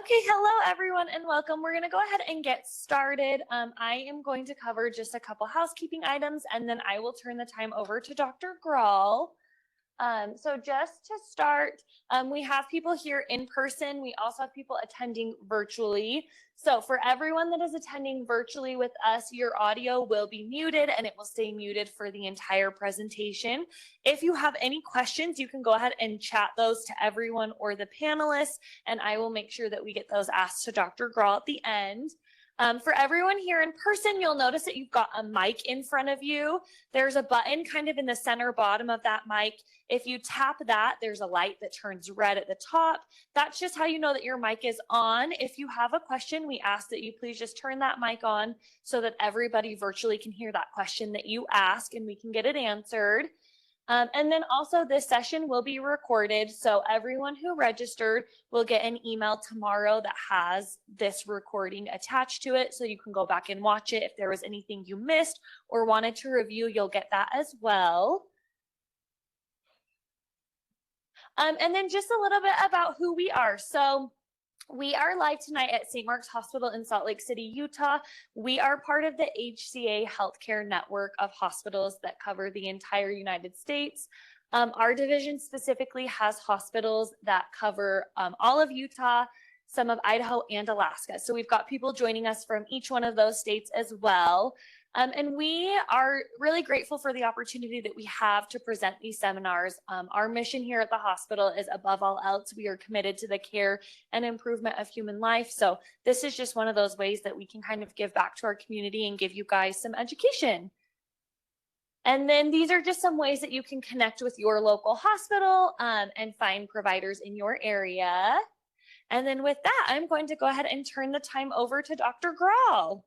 Okay, hello everyone and welcome. We're going to go ahead and get started. I am going to cover just a couple housekeeping items and then I will turn the time over to Dr. Graul. So just to start, we have people here in person. We also have people attending virtually. So for everyone that is attending virtually with us, your audio will be muted and it will stay muted for the entire presentation. If you have any questions, you can go ahead and chat those to everyone or the panelists, and I will make sure that we get those asked to Dr. Graul at the end. For everyone here in person, you'll notice that you've got a mic in front of you. There's a button kind of in the center bottom of that mic. If you tap that, there's a light that turns red at the top. That's just how you know that your mic is on. If you have a question, we ask that you please just turn that mic on so that everybody virtually can hear that question that you ask and we can get it answered. And then also this session will be recorded, so everyone who registered will get an email tomorrow that has this recording attached to it, so you can go back and watch it. If there was anything you missed or wanted to review, you'll get that as well. And then just a little bit about who we are. So we are live tonight at St. Mark's Hospital in Salt Lake City, Utah. We are part of the HCA Healthcare network of hospitals that cover the entire United States. Our division specifically has hospitals that cover all of Utah, some of Idaho, and Alaska. So we've got people joining us from each one of those states as well. And we are really grateful for the opportunity that we have to present these seminars. Our mission here at the hospital is, above all else, we are committed to the care and improvement of human life. So this is just one of those ways that we can kind of give back to our community and give you guys some education. And then these are just some ways that you can connect with your local hospital and find providers in your area. And then with that, I'm going to go ahead and turn the time over to Dr. Graul.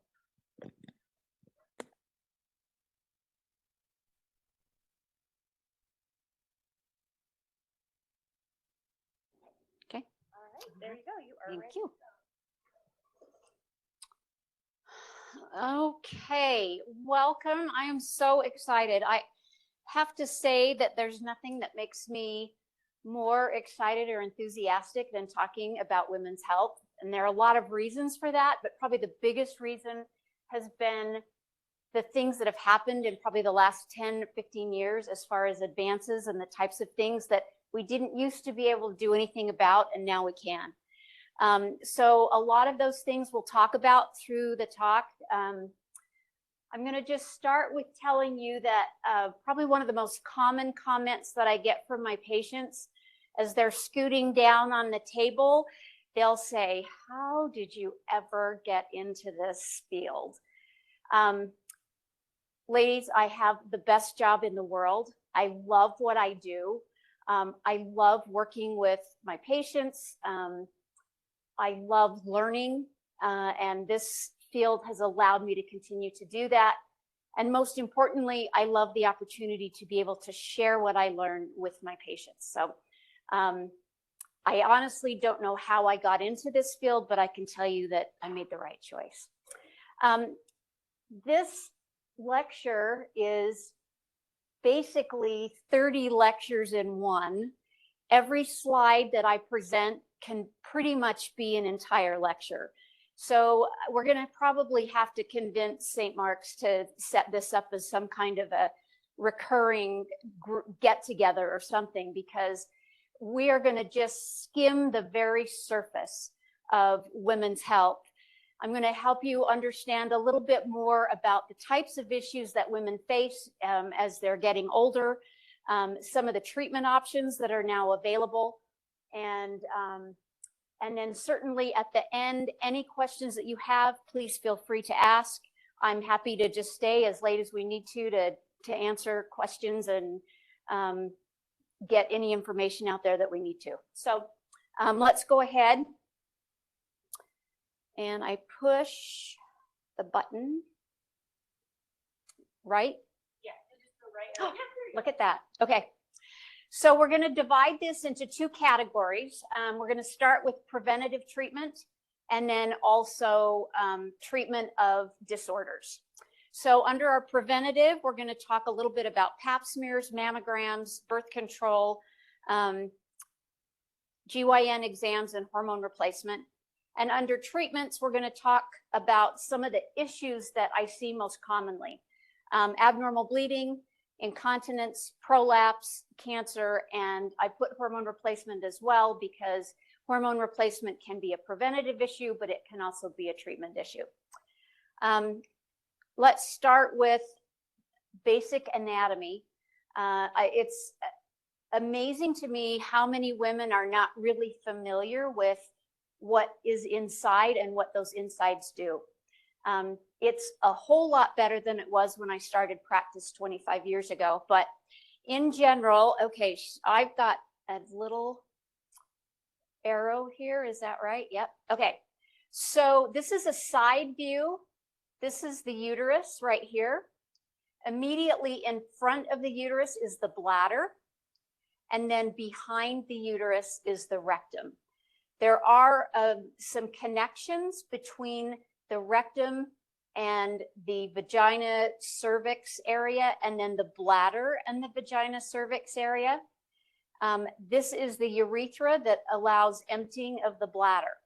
There you go. You are ready. Thank you. Okay, welcome. I am so excited. I have to say that there's nothing that makes me more excited or enthusiastic than talking about women's health. And there are a lot of reasons for that, but probably the biggest reason has been the things that have happened in probably the last 10, 15 years as far as advances and the types of things that we didn't used to be able to do anything about, and now we can. So a lot of those things we'll talk about through the talk. I'm going to just start with telling you that probably one of the most common comments that I get from my patients as they're scooting down on the table, they'll say, "How did you ever get into this field?" Ladies, I have the best job in the world. I love what I do. I love working with my patients. I love learning, and this field has allowed me to continue to do that. And most importantly, I love the opportunity to be able to share what I learn with my patients. So I honestly don't know how I got into this field, but I can tell you that I made the right choice. This lecture is basically 30 lectures in one. Every slide that I present can pretty much be an entire lecture. So we're going to probably have to convince St. Mark's to set this up as some kind of a recurring get together or something, because we are going to just skim the very surface of women's health. I'm going to help you understand a little bit more about the types of issues that women face as they're getting older, some of the treatment options that are now available, and then certainly at the end, any questions that you have, please feel free to ask. I'm happy to just stay as late as we need to answer questions and get any information out there that we need to. So let's go ahead. And I push the button, right? Yeah, just the right. Oh, look at that. Okay. So we're going to divide this into two categories. We're going to start with preventative treatment and then also treatment of disorders. So under our preventative, we're going to talk a little bit about pap smears, mammograms, birth control, GYN exams, and hormone replacement. And under treatments, we're going to talk about some of the issues that I see most commonly. Abnormal bleeding, incontinence, prolapse, cancer, and I put hormone replacement as well because hormone replacement can be a preventative issue, but it can also be a treatment issue. Let's start with basic anatomy. It's amazing to me how many women are not really familiar with what is inside and what those insides do. It's a whole lot better than it was when I started practice 25 years ago. But in general, okay, I've got a little arrow here. Is that right? Yep. Okay. So this is a side view. This is the uterus right here. Immediately in front of the uterus is the bladder. And then behind the uterus is the rectum. There are some connections between the rectum and the vagina cervix area, and then the bladder and the vagina cervix area. This is the urethra that allows emptying of the bladder.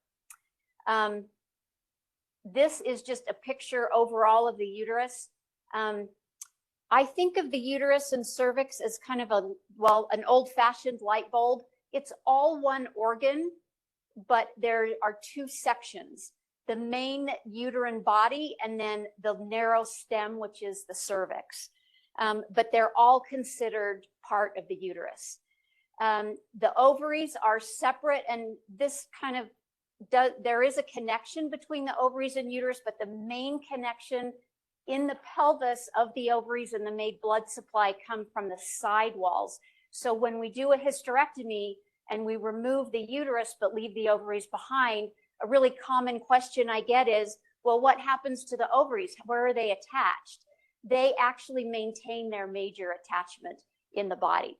This is just a picture overall of the uterus. I think of the uterus and cervix as kind of an old-fashioned light bulb. It's all one organ, but there are two sections, the main uterine body and then the narrow stem, which is the cervix. But they're all considered part of the uterus. The ovaries are separate, and this kind of there is a connection between the ovaries and uterus, but the main connection in the pelvis of the ovaries and the main blood supply come from the side walls. So when we do a hysterectomy and we remove the uterus but leave the ovaries behind, a really common question I get is, well, what happens to the ovaries? Where are they attached? They actually maintain their major attachment in the body.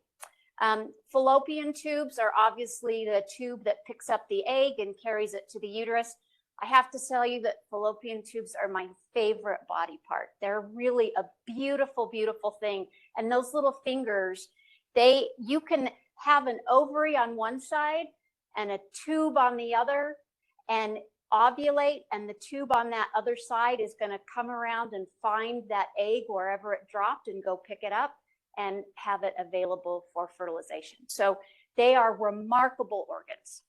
Fallopian tubes are obviously the tube that picks up the egg and carries it to the uterus. I have to tell you that fallopian tubes are my favorite body part. They're really a beautiful, beautiful thing. And those little fingers, you can have an ovary on one side and a tube on the other and ovulate, and the tube on that other side is going to come around and find that egg wherever it dropped and go pick it up and have it available for fertilization. So they are remarkable organs.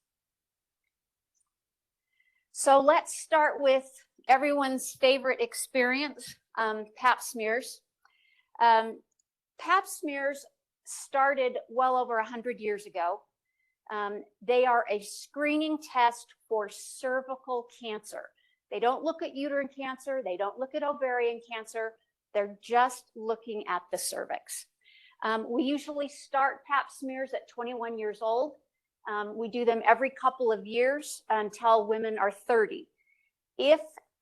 So let's start with everyone's favorite experience, Pap smears. Pap smears started well over 100 years ago. They are a screening test for cervical cancer. They don't look at uterine cancer. They don't look at ovarian cancer. They're just looking at the cervix. We usually start Pap smears at 21 years old. We do them every couple of years until women are 30. If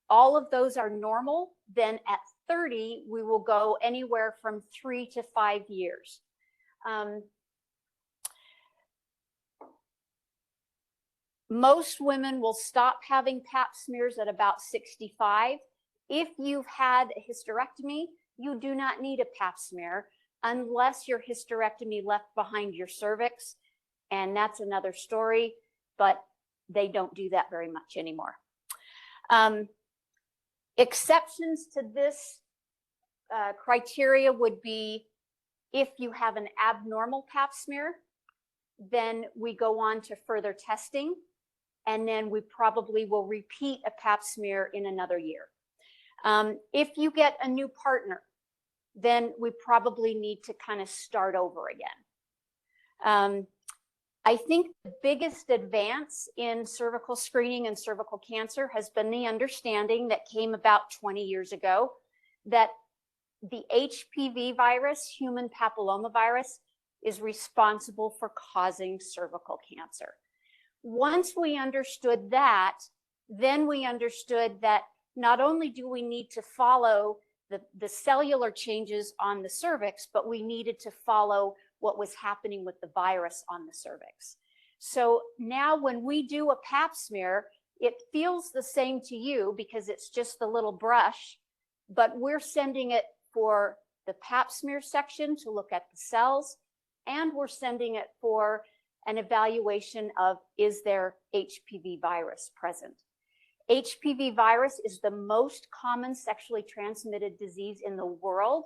all of those are normal, then at 30, we will go anywhere from 3 to 5 years. Most women will stop having Pap smears at about 65. If you've had a hysterectomy, you do not need a Pap smear unless your hysterectomy left behind your cervix. And that's another story, but they don't do that very much anymore. Exceptions to this criteria would be if you have an abnormal Pap smear, then we go on to further testing, and then we probably will repeat a Pap smear in another year. If you get a new partner, then we probably need to kind of start over again. I think the biggest advance in cervical screening and cervical cancer has been the understanding that came about 20 years ago that the HPV virus, human papillomavirus, is responsible for causing cervical cancer. Once we understood that, then we understood that not only do we need to follow the cellular changes on the cervix, but we needed to follow what was happening with the virus on the cervix. So now when we do a Pap smear, it feels the same to you because it's just the little brush, but we're sending it for the Pap smear section to look at the cells, and we're sending it for an evaluation of, is there HPV virus present? HPV virus is the most common sexually transmitted disease in the world.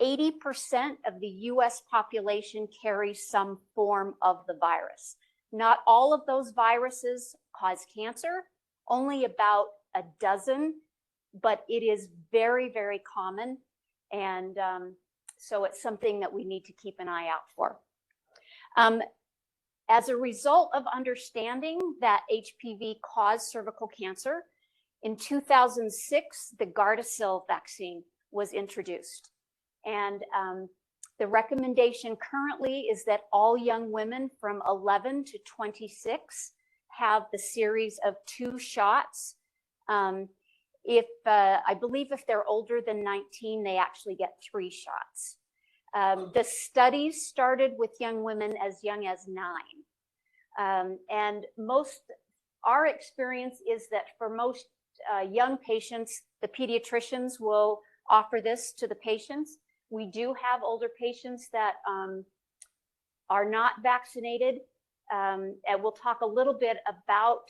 80% of the US population carries some form of the virus. Not all of those viruses cause cancer, only about a dozen, but it is very, very common. And so it's something that we need to keep an eye out for. As a result of understanding that HPV caused cervical cancer, in 2006, the Gardasil vaccine was introduced. And the recommendation currently is that all young women from 11 to 26 have the series of 2 shots. I believe if they're older than 19, they actually get 3 shots. The studies started with young women as young as 9. And our experience is that for most young patients, the pediatricians will offer this to the patients. We do have older patients that are not vaccinated. And we'll talk a little bit about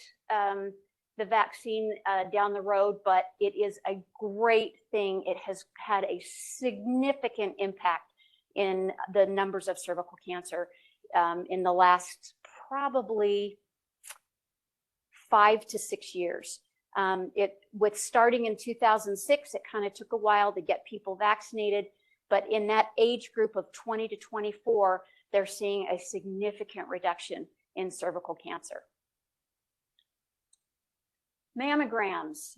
the vaccine down the road, but it is a great thing. It has had a significant impact in the numbers of cervical cancer in the last probably 5 to 6 years. With starting in 2006, it kind of took a while to get people vaccinated, but in that age group of 20 to 24, they're seeing a significant reduction in cervical cancer. Mammograms.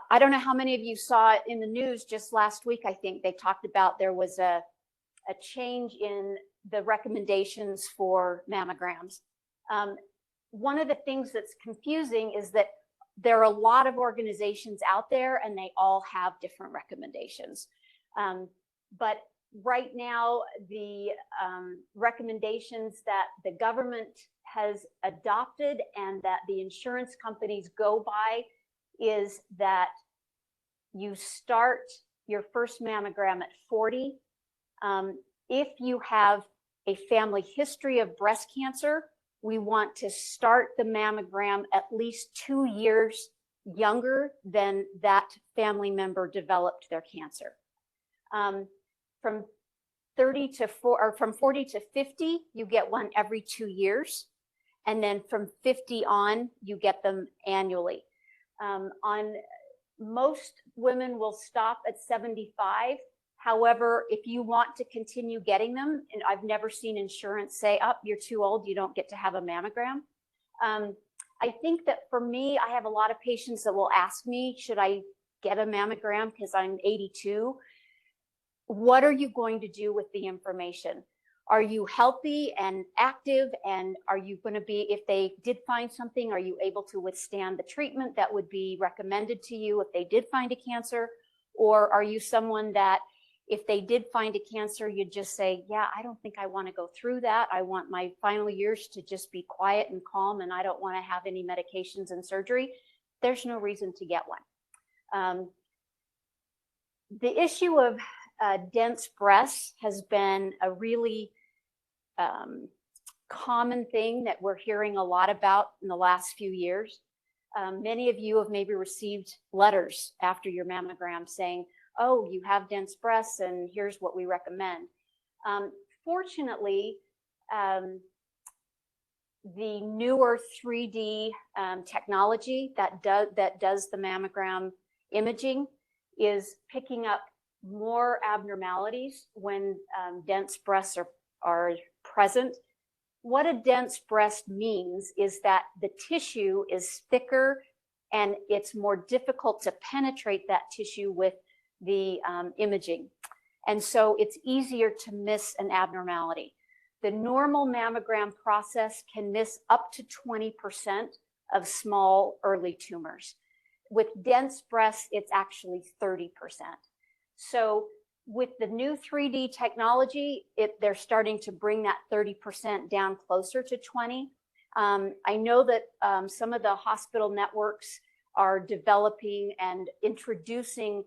I don't know how many of you saw it in the news just last week. I think they talked about there was a change in the recommendations for mammograms. One of the things that's confusing is that there are a lot of organizations out there and they all have different recommendations. But right now, the recommendations that the government has adopted and that the insurance companies go by is that you start your first mammogram at 40. If you have a family history of breast cancer, we want to start the mammogram at least 2 years younger than that family member developed their cancer. From 40 to 50, you get one every 2 years. And then from 50 on, you get them annually. Most women will stop at 75. However, if you want to continue getting them, and I've never seen insurance say, "Oh, you're too old, you don't get to have a mammogram." I think that for me, I have a lot of patients that will ask me, should I get a mammogram because I'm 82? What are you going to do with the information? Are you healthy and active? And are you going to be, if they did find something, are you able to withstand the treatment that would be recommended to you if they did find a cancer? Or are you someone that if they did find a cancer, you'd just say, yeah, I don't think I want to go through that. I want my final years to just be quiet and calm, and I don't want to have any medications and surgery. There's no reason to get one. The issue of dense breasts has been a really common thing that we're hearing a lot about in the last few years. Many of you have maybe received letters after your mammogram saying, oh, you have dense breasts and here's what we recommend. Fortunately, the newer 3D technology that does the mammogram imaging is picking up more abnormalities when dense breasts are present. What a dense breast means is that the tissue is thicker and it's more difficult to penetrate that tissue with the imaging. And so it's easier to miss an abnormality. The normal mammogram process can miss up to 20% of small early tumors. With dense breasts, it's actually 30%. So with the new 3D technology, they're starting to bring that 30% down closer to 20. I know that some of the hospital networks are developing and introducing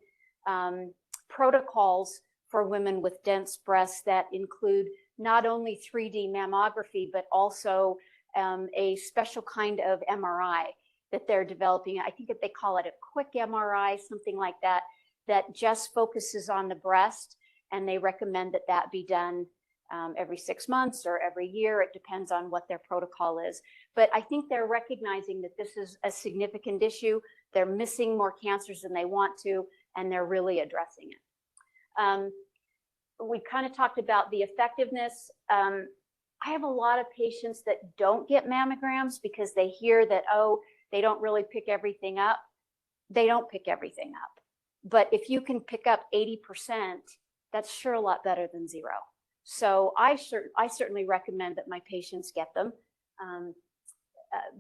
protocols for women with dense breasts that include not only 3D mammography, but also a special kind of MRI. that they're developing. I think that they call it a quick MRI, something like that, that just focuses on the breast, and they recommend that that be done every 6 months or every year. It depends on what their protocol is. But I think they're recognizing that this is a significant issue. They're missing more cancers than they want to, and they're really addressing it. We kind of talked about the effectiveness. I have a lot of patients that don't get mammograms because they hear that, oh, they don't really pick everything up. They don't pick everything up. But if you can pick up 80%, that's sure a lot better than zero. So I certainly recommend that my patients get them.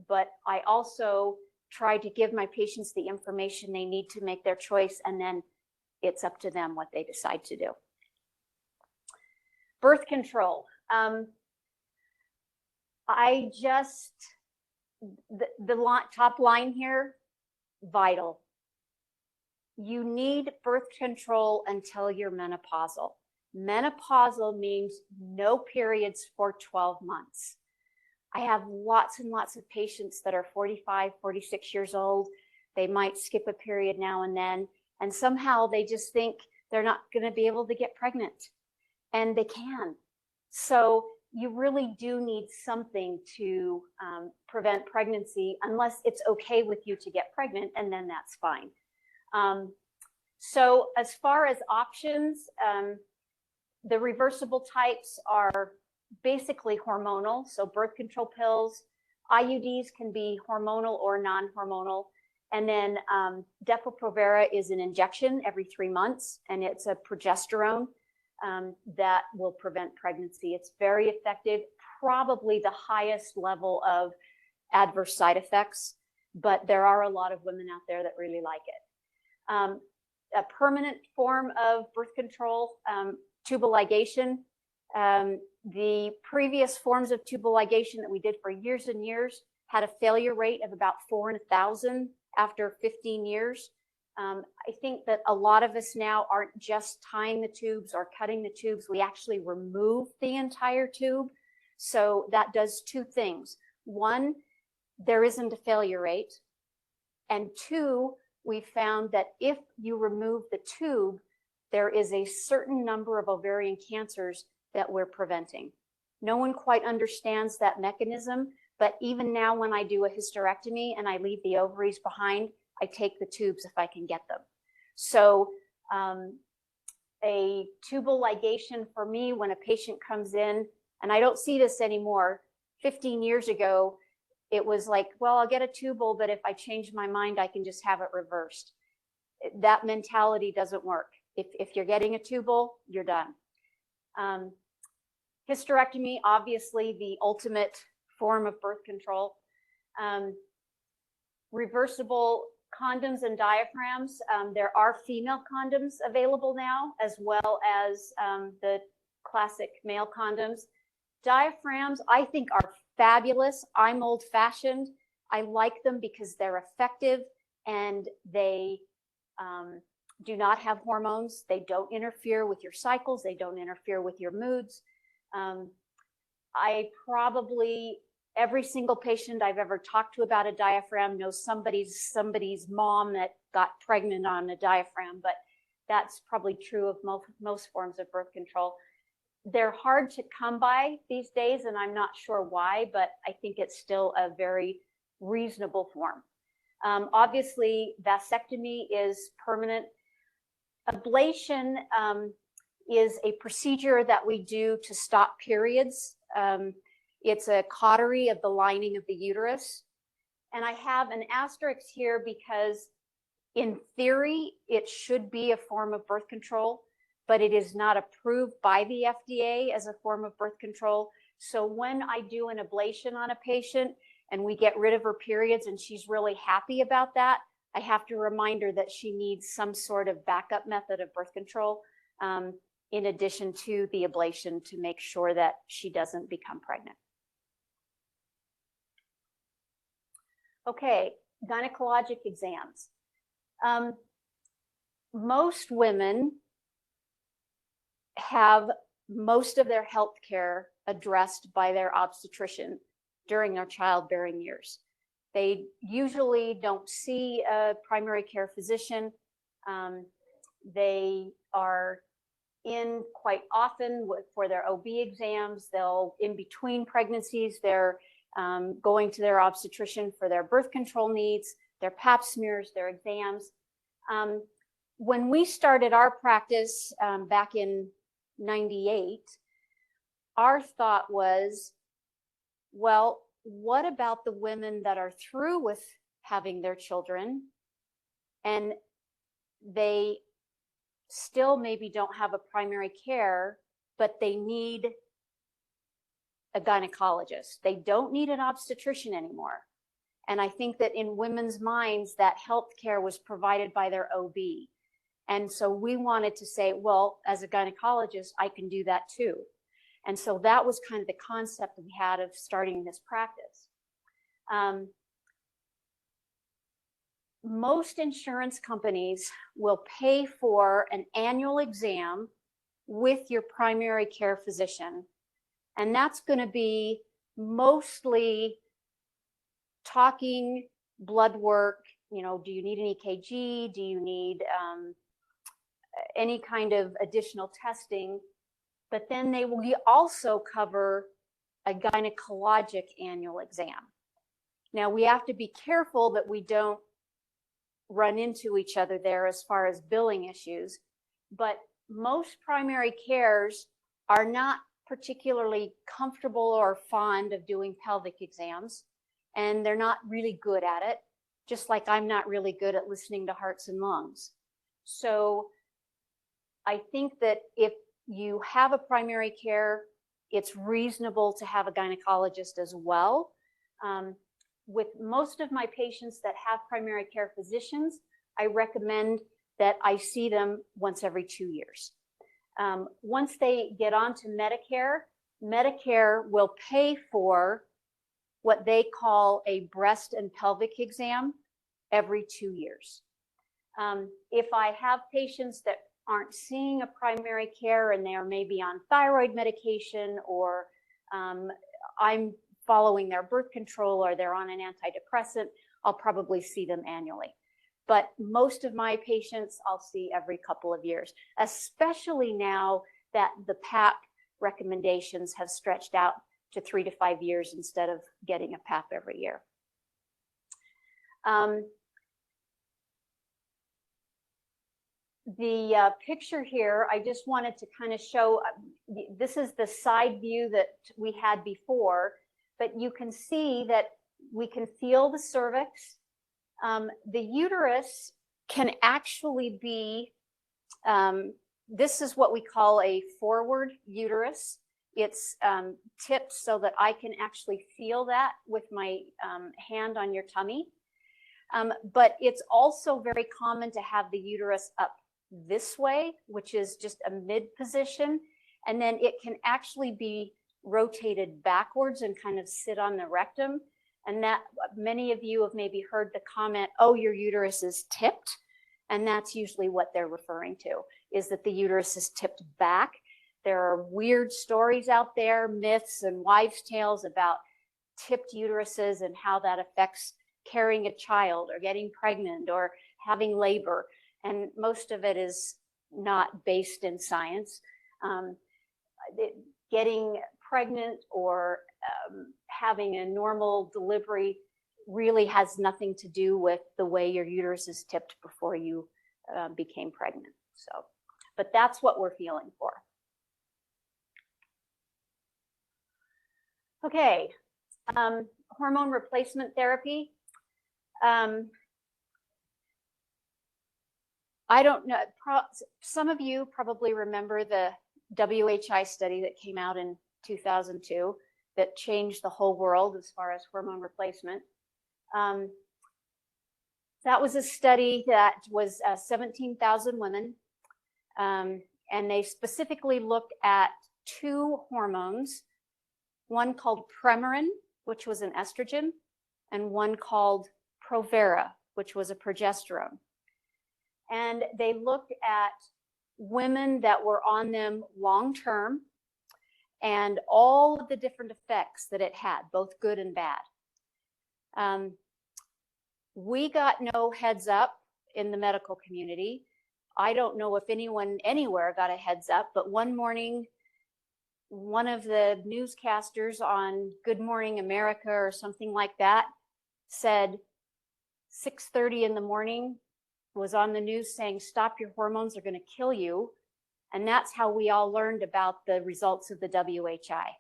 But I also try to give my patients the information they need to make their choice, and then it's up to them what they decide to do. Birth control. The top line here, vital. You need birth control until you're menopausal. Menopausal means no periods for 12 months. I have lots and lots of patients that are 45, 46 years old. They might skip a period now and then, and somehow they just think they're not going to be able to get pregnant, and they can. So you really do need something to prevent pregnancy, unless it's okay with you to get pregnant, and then that's fine. So as far as options, the reversible types are basically hormonal, so birth control pills. IUDs can be hormonal or non-hormonal. And then Depo-Provera is an injection every 3 months, and it's a progesterone that will prevent pregnancy. It's very effective, probably the highest level of adverse side effects, but there are a lot of women out there that really like it. A permanent form of birth control, tubal ligation. The previous forms of tubal ligation that we did for years and years had a failure rate of about 4 in 1,000 after 15 years. I think that a lot of us now aren't just tying the tubes or cutting the tubes. We actually remove the entire tube. So that does two things. One, there isn't a failure rate. And two, we found that if you remove the tube, there is a certain number of ovarian cancers that we're preventing. No one quite understands that mechanism, but even now when I do a hysterectomy and I leave the ovaries behind, I take the tubes if I can get them. So a tubal ligation for me, when a patient comes in, and I don't see this anymore, 15 years ago, it was like, well, I'll get a tubal, but if I change my mind, I can just have it reversed. That mentality doesn't work. If you're getting a tubal, you're done. Hysterectomy, obviously the ultimate form of birth control. Reversible condoms and diaphragms. There are female condoms available now, as well as the classic male condoms. Diaphragms, I think, are fabulous. I'm old-fashioned. I like them because they're effective and they do not have hormones. They don't interfere with your cycles. They don't interfere with your moods. Every single patient I've ever talked to about a diaphragm knows somebody's mom that got pregnant on a diaphragm, but that's probably true of most forms of birth control. They're hard to come by these days, and I'm not sure why, but I think it's still a very reasonable form. Obviously, vasectomy is permanent. Ablation is a procedure that we do to stop periods. It's a cautery of the lining of the uterus. And I have an asterisk here because in theory, it should be a form of birth control, but it is not approved by the FDA as a form of birth control. So when I do an ablation on a patient and we get rid of her periods and she's really happy about that, I have to remind her that she needs some sort of backup method of birth control in addition to the ablation to make sure that she doesn't become pregnant. Okay, gynecologic exams. Most women have most of their health care addressed by their obstetrician during their childbearing years. They usually don't see a primary care physician. They are in quite often for their OB exams. They'll, in between pregnancies, they're going to their obstetrician for their birth control needs, their pap smears, their exams. When we started our practice back in '98, our thought was, well, what about the women that are through with having their children and they still maybe don't have a primary care, but they need a gynecologist. They don't need an obstetrician anymore. And I think that in women's minds, that health care was provided by their OB. And so we wanted to say, well, as a gynecologist, I can do that too. And so that was kind of the concept we had of starting this practice. Most insurance companies will pay for an annual exam with your primary care physician. And that's going to be mostly talking, blood work, you know, do you need an EKG? Do you need any kind of additional testing? But then they will also cover a gynecologic annual exam. Now, we have to be careful that we don't run into each other there as far as billing issues, but most primary cares are not particularly comfortable or fond of doing pelvic exams, and they're not really good at it, just like I'm not really good at listening to hearts and lungs. So I think that if you have a primary care, it's reasonable to have a gynecologist as well. With most of my patients that have primary care physicians, I recommend that I see them once every 2 years. Once they get onto Medicare, Medicare will pay for what they call a breast and pelvic exam every 2 years. If I have patients that aren't seeing a primary care and they are maybe on thyroid medication, or I'm following their birth control, or they're on an antidepressant, I'll probably see them annually. But most of my patients I'll see every couple of years, especially now that the PAP recommendations have stretched out to 3 to 5 years instead of getting a PAP every year. The picture here, I just wanted to kind of show, this is the side view that we had before, but you can see that we can feel the cervix. The uterus can actually be, this is what we call a forward uterus. It's tipped so that I can actually feel that with my hand on your tummy. But it's also very common to have the uterus up this way, which is just a mid position. And then it can actually be rotated backwards and kind of sit on the rectum. And that, many of you have maybe heard the comment, oh, your uterus is tipped. And that's usually what they're referring to, is that the uterus is tipped back. There are weird stories out there, myths and wives' tales about tipped uteruses and how that affects carrying a child or getting pregnant or having labor. And most of it is not based in science. Getting pregnant or having a normal delivery really has nothing to do with the way your uterus is tipped before you became pregnant. So, but that's what we're feeling for. Okay, hormone replacement therapy. I don't know, some of you probably remember the WHI study that came out in 2002 that changed the whole world as far as hormone replacement. That was a study that was 17,000 women, and they specifically looked at 2 hormones, one called Premarin, which was an estrogen, and one called Provera, which was a progesterone. And they looked at women that were on them long-term and all of the different effects that it had, both good and bad. We got no heads up in the medical community. I don't know if anyone anywhere got a heads up, but one morning, one of the newscasters on Good Morning America or something like that said 6:30 in the morning, was on the news saying, stop your hormones, they're going to kill you. And that's how we all learned about the results of the WHI.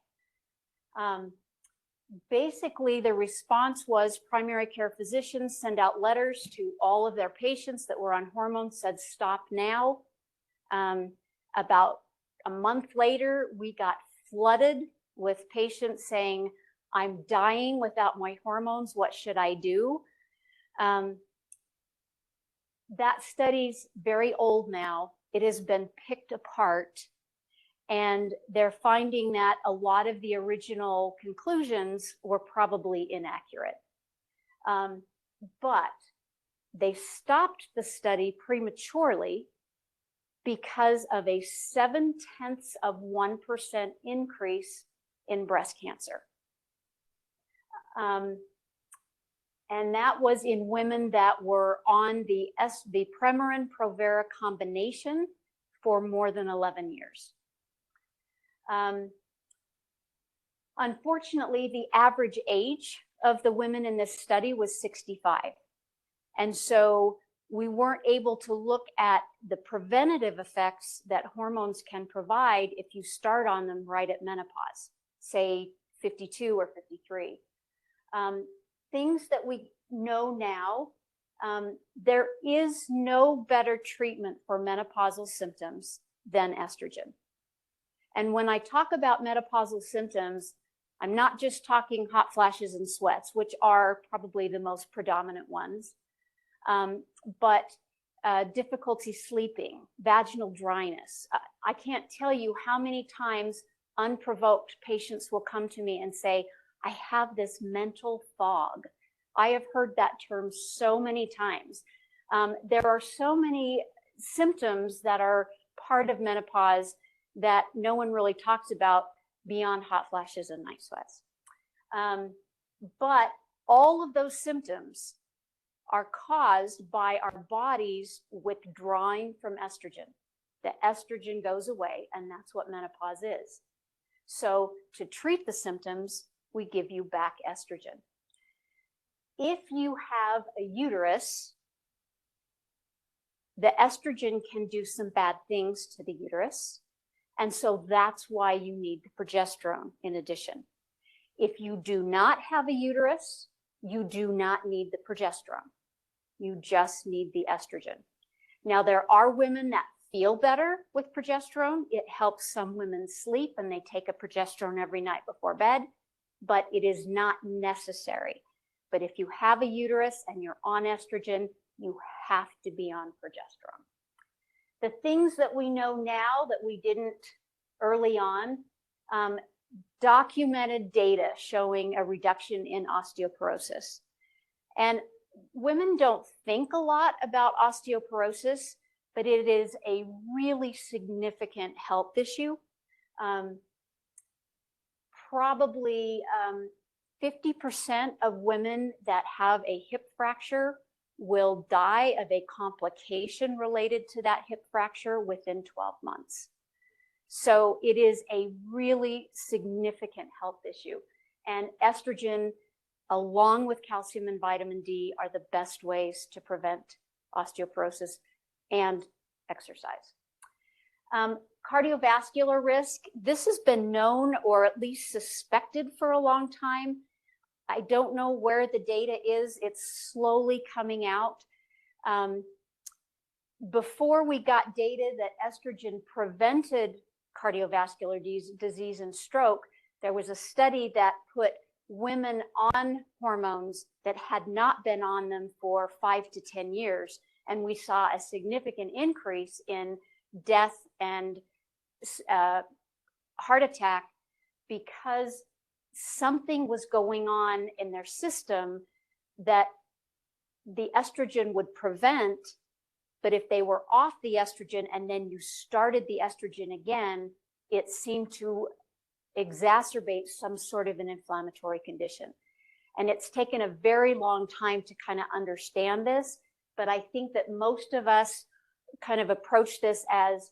Basically, the response was primary care physicians send out letters to all of their patients that were on hormones, said stop now. About a month later, we got flooded with patients saying, I'm dying without my hormones, what should I do? That study's very old now. It has been picked apart, and they're finding that a lot of the original conclusions were probably inaccurate. But they stopped the study prematurely because of a 0.7% increase in breast cancer. And that was in women that were on the Premarin-Provera combination for more than 11 years. Unfortunately, the average age of the women in this study was 65. And so we weren't able to look at the preventative effects that hormones can provide if you start on them right at menopause, say 52 or 53. Things that we know now, there is no better treatment for menopausal symptoms than estrogen. And when I talk about menopausal symptoms, I'm not just talking hot flashes and sweats, which are probably the most predominant ones, but difficulty sleeping, vaginal dryness. I can't tell you how many times unprovoked patients will come to me and say, I have this mental fog. I have heard that term so many times. There are so many symptoms that are part of menopause that no one really talks about beyond hot flashes and night sweats. But all of those symptoms are caused by our bodies withdrawing from estrogen. The estrogen goes away, and that's what menopause is. So to treat the symptoms, we give you back estrogen. If you have a uterus, the estrogen can do some bad things to the uterus. And so that's why you need the progesterone in addition. If you do not have a uterus, you do not need the progesterone. You just need the estrogen. Now, there are women that feel better with progesterone. It helps some women sleep, and they take a progesterone every night before bed, but it is not necessary. But if you have a uterus and you're on estrogen, you have to be on progesterone. The things that we know now that we didn't early on, documented data showing a reduction in osteoporosis. And women don't think a lot about osteoporosis, but it is a really significant health issue. Probably 50% of women that have a hip fracture will die of a complication related to that hip fracture within 12 months. So it is a really significant health issue. And estrogen, along with calcium and vitamin D, are the best ways to prevent osteoporosis and exercise. Cardiovascular risk, this has been known or at least suspected for a long time. I don't know where the data is. It's slowly coming out. Before we got data that estrogen prevented cardiovascular disease and stroke, there was a study that put women on hormones that had not been on them for 5 to 10 years. And we saw a significant increase in death and heart attack because something was going on in their system that the estrogen would prevent. But if they were off the estrogen and then you started the estrogen again, it seemed to exacerbate some sort of an inflammatory condition. And it's taken a very long time to kind of understand this, but I think that most of us kind of approach this as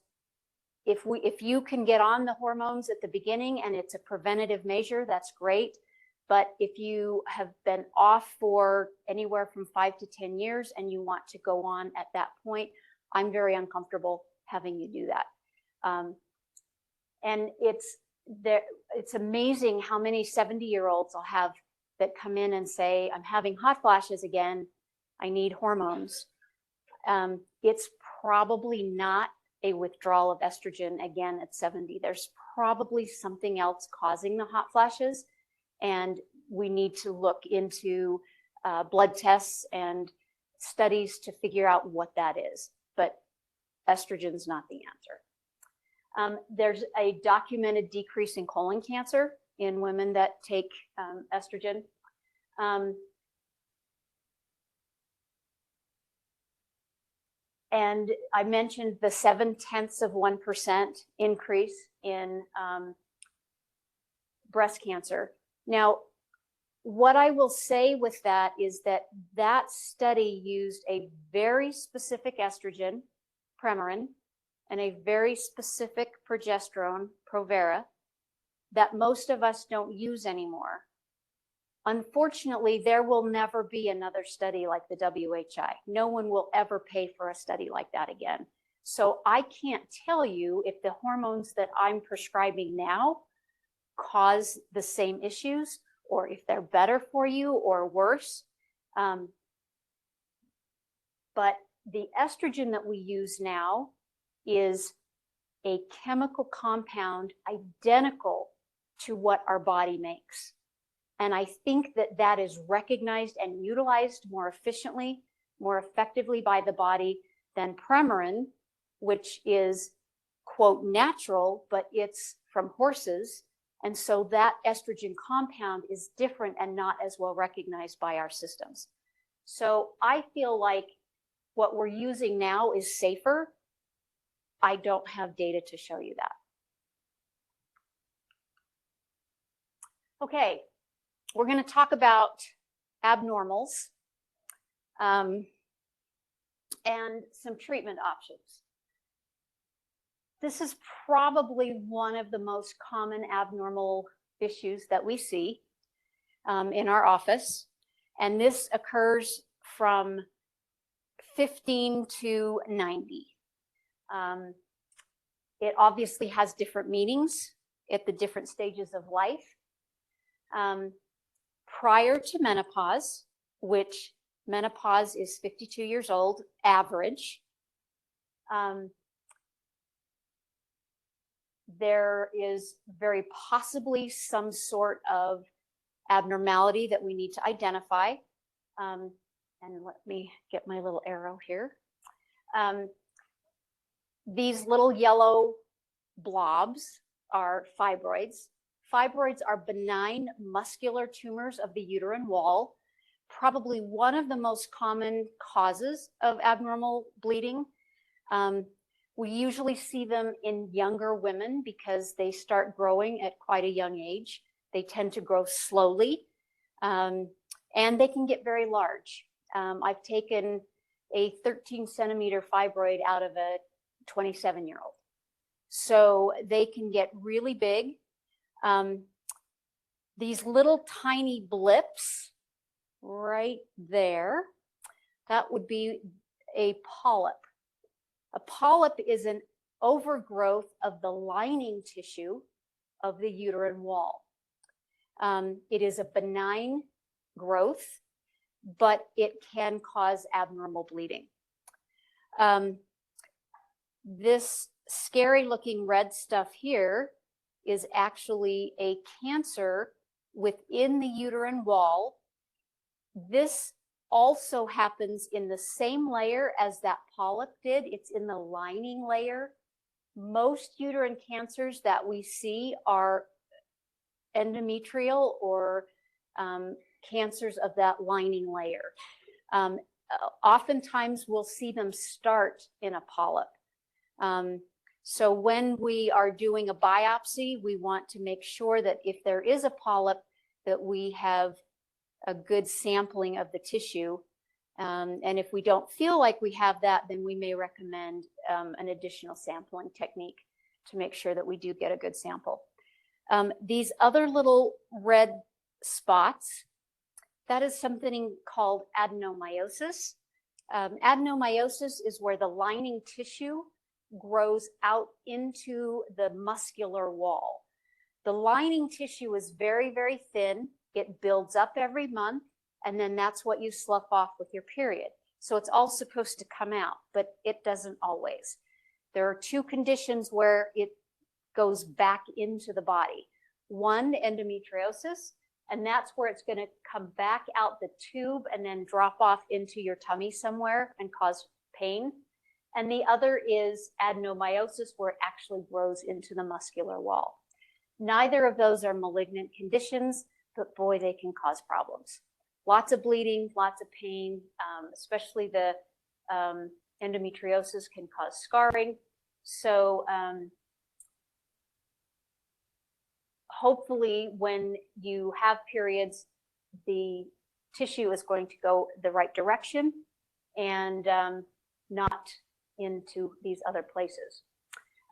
if you can get on the hormones at the beginning and it's a preventative measure, that's great. But if you have been off for anywhere from 5 to 10 years and you want to go on at that point, I'm very uncomfortable having you do that. And it's amazing how many 70-year-olds I'll have that come in and say, I'm having hot flashes again, I need hormones. It's probably not a withdrawal of estrogen again at 70. There's probably something else causing the hot flashes, and we need to look into blood tests and studies to figure out what that is. But estrogen's not the answer. There's a documented decrease in colon cancer in women that take estrogen. And I mentioned the 0.7% increase in breast cancer. Now, what I will say with that is that that study used a very specific estrogen, Premarin, and a very specific progesterone, Provera, that most of us don't use anymore. Unfortunately, there will never be another study like the WHI. No one will ever pay for a study like that again. So I can't tell you if the hormones that I'm prescribing now cause the same issues, or if they're better for you or worse. But the estrogen that we use now is a chemical compound identical to what our body makes. And I think that that is recognized and utilized more efficiently, more effectively by the body than Premarin, which is, quote, natural, but it's from horses. And so that estrogen compound is different and not as well recognized by our systems. So I feel like what we're using now is safer. I don't have data to show you that. Okay, we're going to talk about abnormals and some treatment options. This is probably one of the most common abnormal issues that we see in our office. And this occurs from 15 to 90. It obviously has different meanings at the different stages of life. Prior to menopause, which menopause is 52 years old, average, there is very possibly some sort of abnormality that we need to identify. And let me get my little arrow here. These little yellow blobs are fibroids. Fibroids are benign muscular tumors of the uterine wall, probably one of the most common causes of abnormal bleeding. We usually see them in younger women because they start growing at quite a young age. They tend to grow slowly, and they can get very large. I've taken a 13-centimeter fibroid out of a 27-year-old. So they can get really big. These little tiny blips right there, that would be a polyp. A polyp is an overgrowth of the lining tissue of the uterine wall. It is a benign growth, but it can cause abnormal bleeding. This scary looking red stuff here is actually a cancer within the uterine wall. This also happens in the same layer as that polyp did. It's in the lining layer. Most uterine cancers that we see are endometrial or cancers of that lining layer. Oftentimes we'll see them start in a polyp. So when we are doing a biopsy, we want to make sure that if there is a polyp, that we have a good sampling of the tissue. And if we don't feel like we have that, then we may recommend an additional sampling technique to make sure that we do get a good sample. These other little red spots, that is something called adenomyosis. Adenomyosis is where the lining tissue grows out into the muscular wall. The lining tissue is very, very thin. It builds up every month, and then that's what you slough off with your period. So it's all supposed to come out, but it doesn't always. There are two conditions where it goes back into the body. One, endometriosis, and that's where it's going to come back out the tube and then drop off into your tummy somewhere and cause pain. And the other is adenomyosis, where it actually grows into the muscular wall. Neither of those are malignant conditions, but boy, they can cause problems. Lots of bleeding, lots of pain, especially the endometriosis can cause scarring. So hopefully when you have periods, the tissue is going to go the right direction and not into these other places.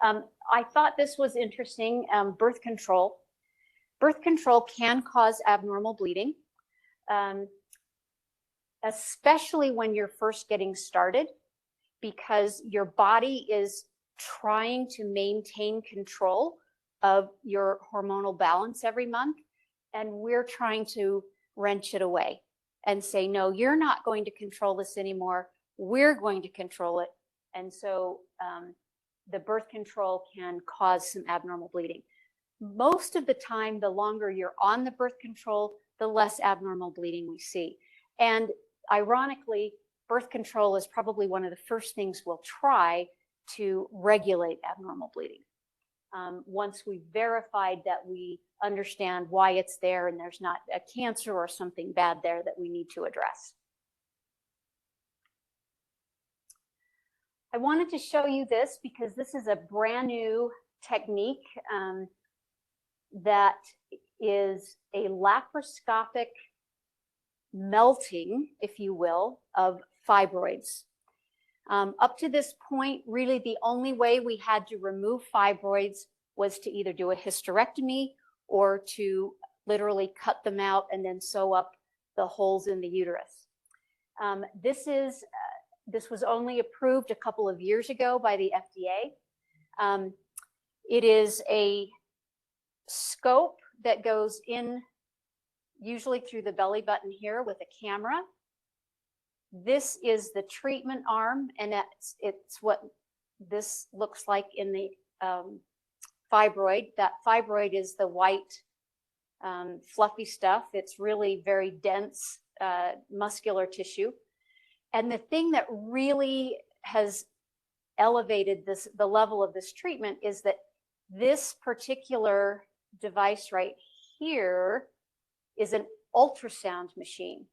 I thought this was interesting, birth control. Birth control can cause abnormal bleeding, especially when you're first getting started, because your body is trying to maintain control of your hormonal balance every month, and we're trying to wrench it away and say, no, you're not going to control this anymore. We're going to control it. And so the birth control can cause some abnormal bleeding. Most of the time, the longer you're on the birth control, the less abnormal bleeding we see. And ironically, birth control is probably one of the first things we'll try to regulate abnormal bleeding. Once we've verified that we understand why it's there and there's not a cancer or something bad there that we need to address. I wanted to show you this because this is a brand new technique that is a laparoscopic melting, if you will, of fibroids. Up to this point, really the only way we had to remove fibroids was to either do a hysterectomy or to literally cut them out and then sew up the holes in the uterus. This was only approved a couple of years ago by the FDA. It is a scope that goes in usually through the belly button here with a camera. This is the treatment arm, and it's what this looks like in the fibroid. That fibroid is the white fluffy stuff. It's really very dense muscular tissue. And the thing that really has elevated the level of this treatment is that this particular device right here is an ultrasound machine.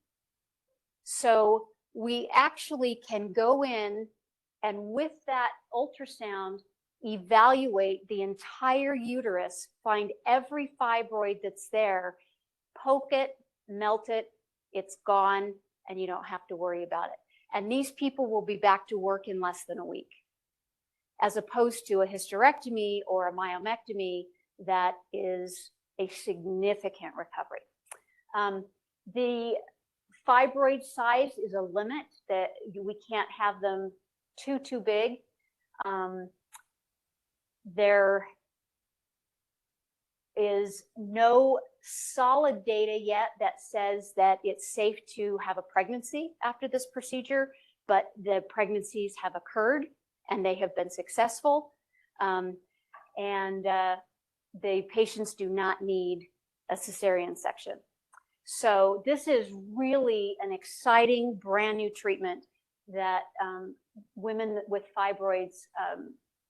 So we actually can go in and with that ultrasound, evaluate the entire uterus, find every fibroid that's there, poke it, melt it, it's gone, and you don't have to worry about it. And these people will be back to work in less than a week, as opposed to a hysterectomy or a myomectomy that is a significant recovery. The fibroid size is a limit, that we can't have them too big. There is no solid data yet that says that it's safe to have a pregnancy after this procedure, but the pregnancies have occurred and they have been successful. The patients do not need a cesarean section. So this is really an exciting brand new treatment that women with fibroids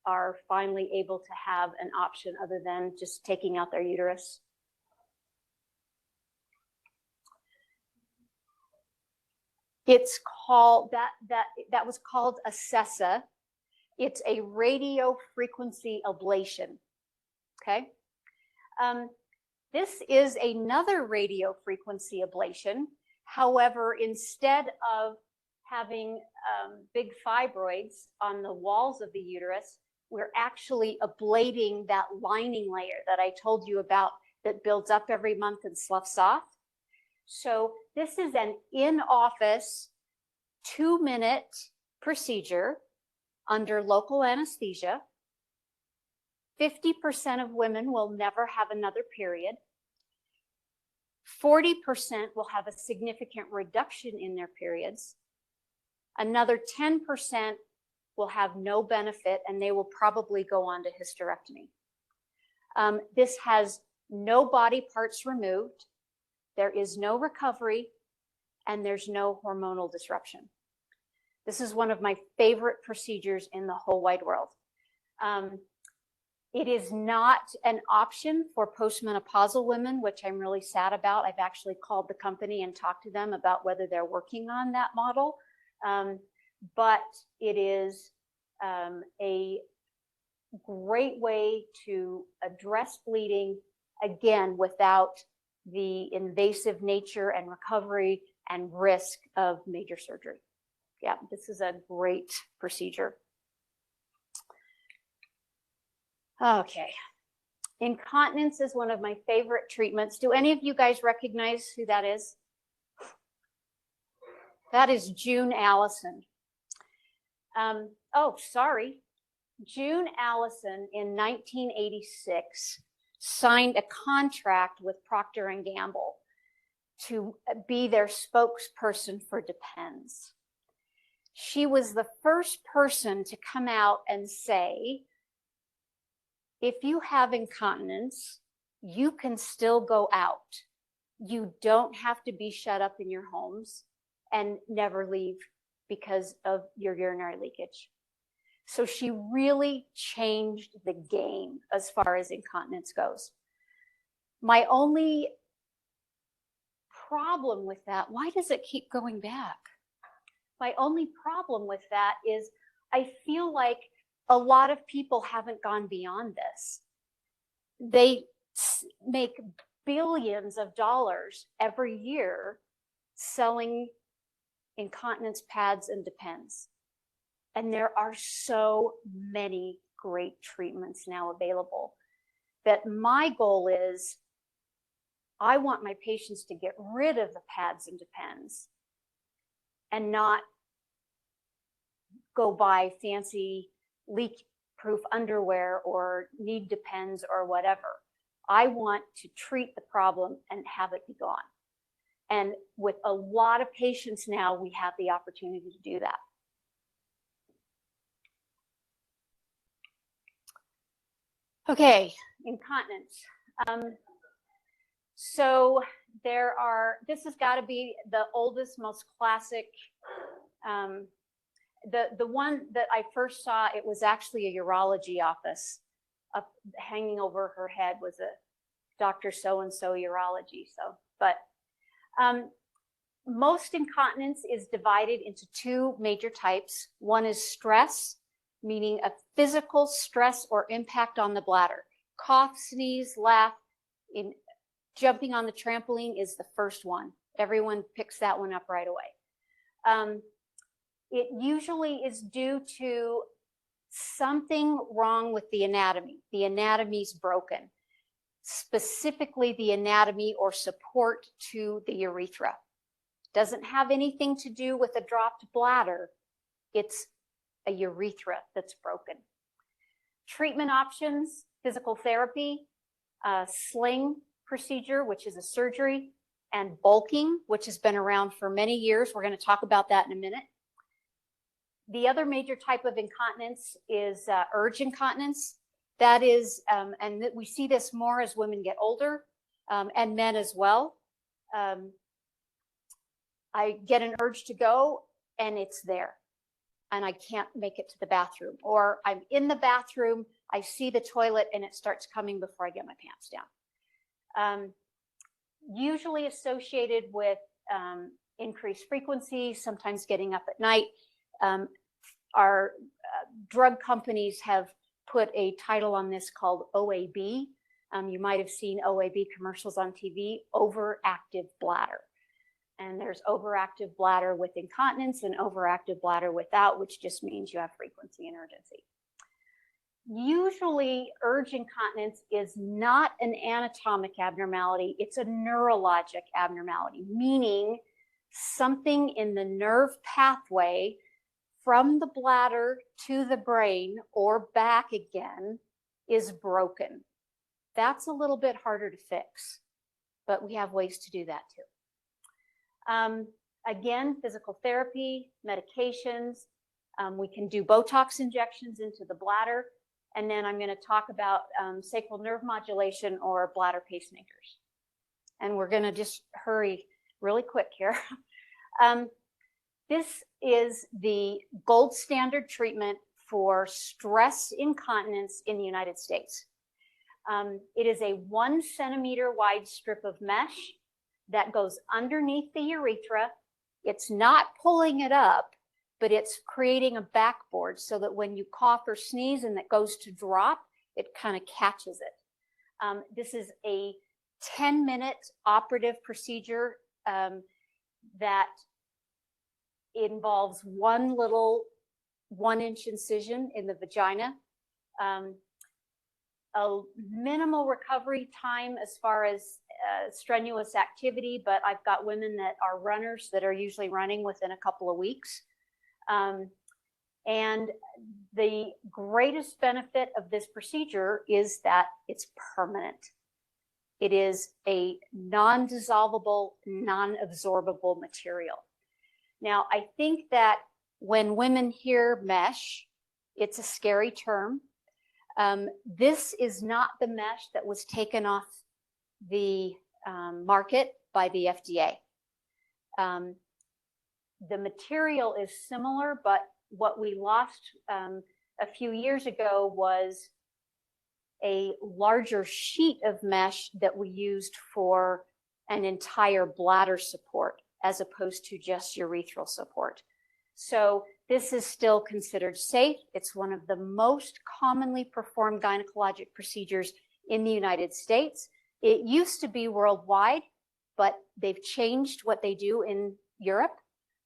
are finally able to have an option other than just taking out their uterus. It's called, that was called a SESA. It's a radio frequency ablation, okay? This is another radio frequency ablation, However, instead of having big fibroids on the walls of the uterus, we're actually ablating that lining layer that I told you about that builds up every month and sloughs off. So this is an in-office 2-minute procedure under local anesthesia. 50% of women will never have another period. 40% will have a significant reduction in their periods. Another 10% will have no benefit, and they will probably go on to hysterectomy. This has no body parts removed. There is no recovery, and there's no hormonal disruption. This is one of my favorite procedures in the whole wide world. It is not an option for postmenopausal women, which I'm really sad about. I've actually called the company and talked to them about whether they're working on that model. But it is a great way to address bleeding, again, without the invasive nature and recovery and risk of major surgery. Yeah, this is a great procedure. Okay, incontinence is one of my favorite treatments. Do any of you guys recognize who that is? That is June Allison. Oh, sorry. June Allison in 1986 signed a contract with Procter & Gamble to be their spokesperson for Depends. She was the first person to come out and say, if you have incontinence, you can still go out. You don't have to be shut up in your homes and never leave because of your urinary leakage. So she really changed the game as far as incontinence goes. My only problem with that, why does it keep going back? My only problem with that is I feel like a lot of people haven't gone beyond this. They make billions of dollars every year selling incontinence pads and Depends. And there are so many great treatments now available that my goal is I want my patients to get rid of the pads and Depends and not go buy fancy leak-proof underwear or need Depends or whatever. I want to treat the problem and have it be gone. And with a lot of patients now, we have the opportunity to do that. Okay, incontinence. So this has got to be the oldest, most classic. The one that I first saw, it was actually a urology office. Hanging over her head was a Dr. So-and-so urology. But most incontinence is divided into two major types. One is stress, meaning a physical stress or impact on the bladder. Cough, sneeze, laugh, jumping on the trampoline is the first one. Everyone picks that one up right away. It usually is due to something wrong with the anatomy. The anatomy's broken, specifically the anatomy or support to the urethra. Doesn't have anything to do with a dropped bladder. It's a urethra that's broken. Treatment options, physical therapy, sling procedure, which is a surgery, and bulking, which has been around for many years. We're going to talk about that in a minute. The other major type of incontinence is urge incontinence. That is, and we see this more as women get older and men as well. I get an urge to go and it's there and I can't make it to the bathroom, or I'm in the bathroom, I see the toilet and it starts coming before I get my pants down. Usually associated with increased frequency, sometimes getting up at night. Our drug companies have put a title on this called OAB. You might have seen OAB commercials on TV, overactive bladder. And there's overactive bladder with incontinence and overactive bladder without, which just means you have frequency and urgency. Usually, urge incontinence is not an anatomic abnormality, it's a neurologic abnormality, meaning something in the nerve pathway from the bladder to the brain or back again is broken. That's a little bit harder to fix, but we have ways to do that too. Again, physical therapy, medications, we can do Botox injections into the bladder, and then I'm going to talk about sacral nerve modulation or bladder pacemakers. And we're going to just hurry really quick here. This is the gold standard treatment for stress incontinence in the United States. It is a 1 centimeter wide strip of mesh that goes underneath the urethra. It's not pulling it up, but it's creating a backboard so that when you cough or sneeze and it goes to drop, it kind of catches it. This is a 10-minute operative procedure that involves one little 1-inch incision in the vagina. A minimal recovery time as far as strenuous activity, but I've got women that are runners that are usually running within a couple of weeks. And the greatest benefit of this procedure is that it's permanent. It is a non-dissolvable, non-absorbable material. Now, I think that when women hear mesh, it's a scary term. This is not the mesh that was taken off the market by the FDA. The material is similar, but what we lost a few years ago was a larger sheet of mesh that we used for an entire bladder support as opposed to just urethral support. So this is still considered safe. It's one of the most commonly performed gynecologic procedures in the United States. It used to be worldwide, but they've changed what they do in Europe.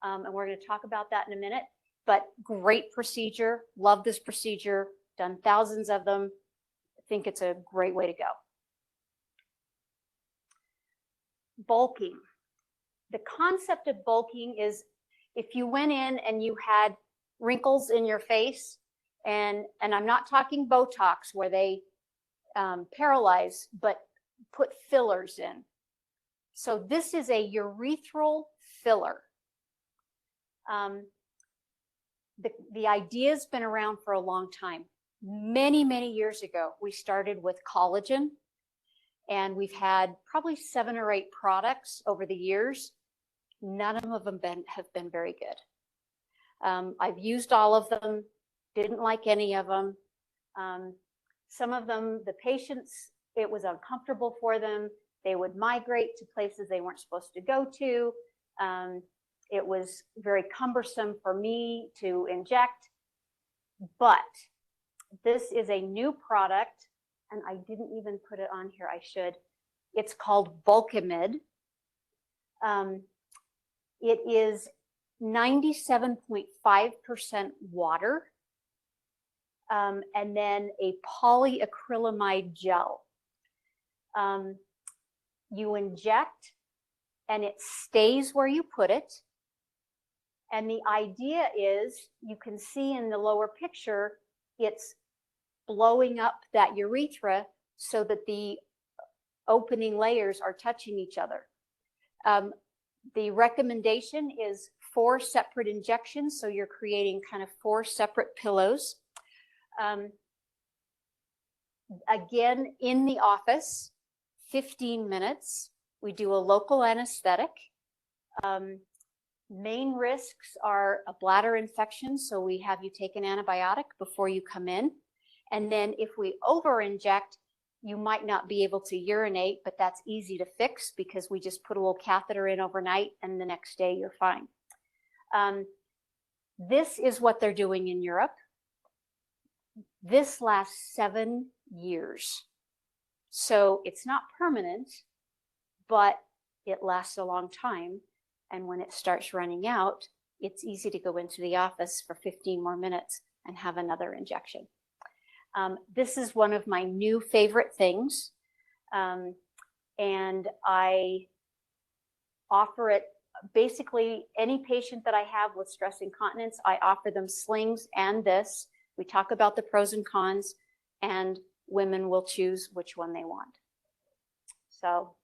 And we're going to talk about that in a minute. But great procedure. Love this procedure. Done thousands of them. I think it's a great way to go. Bulking. The concept of bulking is if you went in and you had wrinkles in your face, and I'm not talking Botox where they paralyze, but put fillers in. So this is a urethral filler. The idea's been around for a long time. Many, many years ago, we started with collagen, and we've had probably 7 or 8 products over the years. None of them have been very good. I've used all of them, didn't like any of them. Some of them, the patients, it was uncomfortable for them. They would migrate to places they weren't supposed to go to. It was very cumbersome for me to inject. But this is a new product, and I didn't even put it on here. I should. It's called Bulkamid. It is 97.5% water, and then a polyacrylamide gel. You inject, and it stays where you put it. And the idea is, you can see in the lower picture, it's blowing up that urethra so that the opening layers are touching each other. The recommendation is 4 separate injections, so you're creating kind of 4 separate pillows. Again, in the office, 15 minutes. We do a local anesthetic. Main risks are a bladder infection, so we have you take an antibiotic before you come in. And then if we over-inject, you might not be able to urinate, but that's easy to fix because we just put a little catheter in overnight and the next day you're fine. This is what they're doing in Europe. This lasts 7 years. So it's not permanent, but it lasts a long time. And when it starts running out, it's easy to go into the office for 15 more minutes and have another injection. This is one of my new favorite things. And I offer it basically any patient that I have with stress incontinence, I offer them slings and this. We talk about the pros and cons, and women will choose which one they want. So,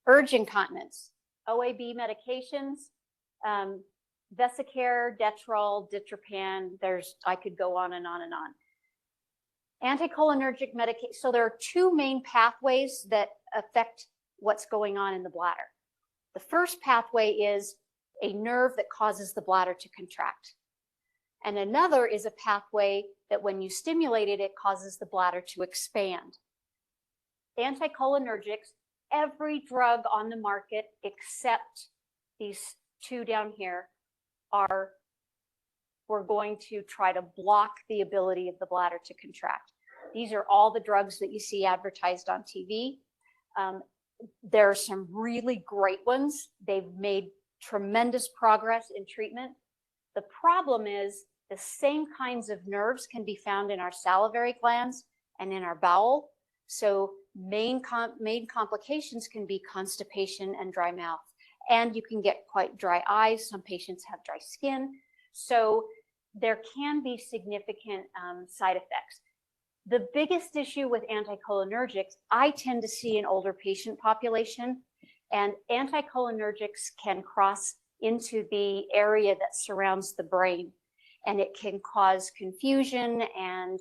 urge incontinence, OAB medications, Vesicare, Detrol, Ditropan, I could go on and on and on. Anticholinergic medication, so there are two main pathways that affect what's going on in the bladder. The first pathway is a nerve that causes the bladder to contract. And another is a pathway that when you stimulate it, it causes the bladder to expand. Anticholinergics, every drug on the market except these two down here we're going to try to block the ability of the bladder to contract. These are all the drugs that you see advertised on TV. There are some really great ones. They've made tremendous progress in treatment. The problem is the same kinds of nerves can be found in our salivary glands and in our bowel. So main complications can be constipation and dry mouth. And you can get quite dry eyes. Some patients have dry skin. So there can be significant side effects. The biggest issue with anticholinergics, I tend to see in older patient population, and anticholinergics can cross into the area that surrounds the brain, and it can cause confusion and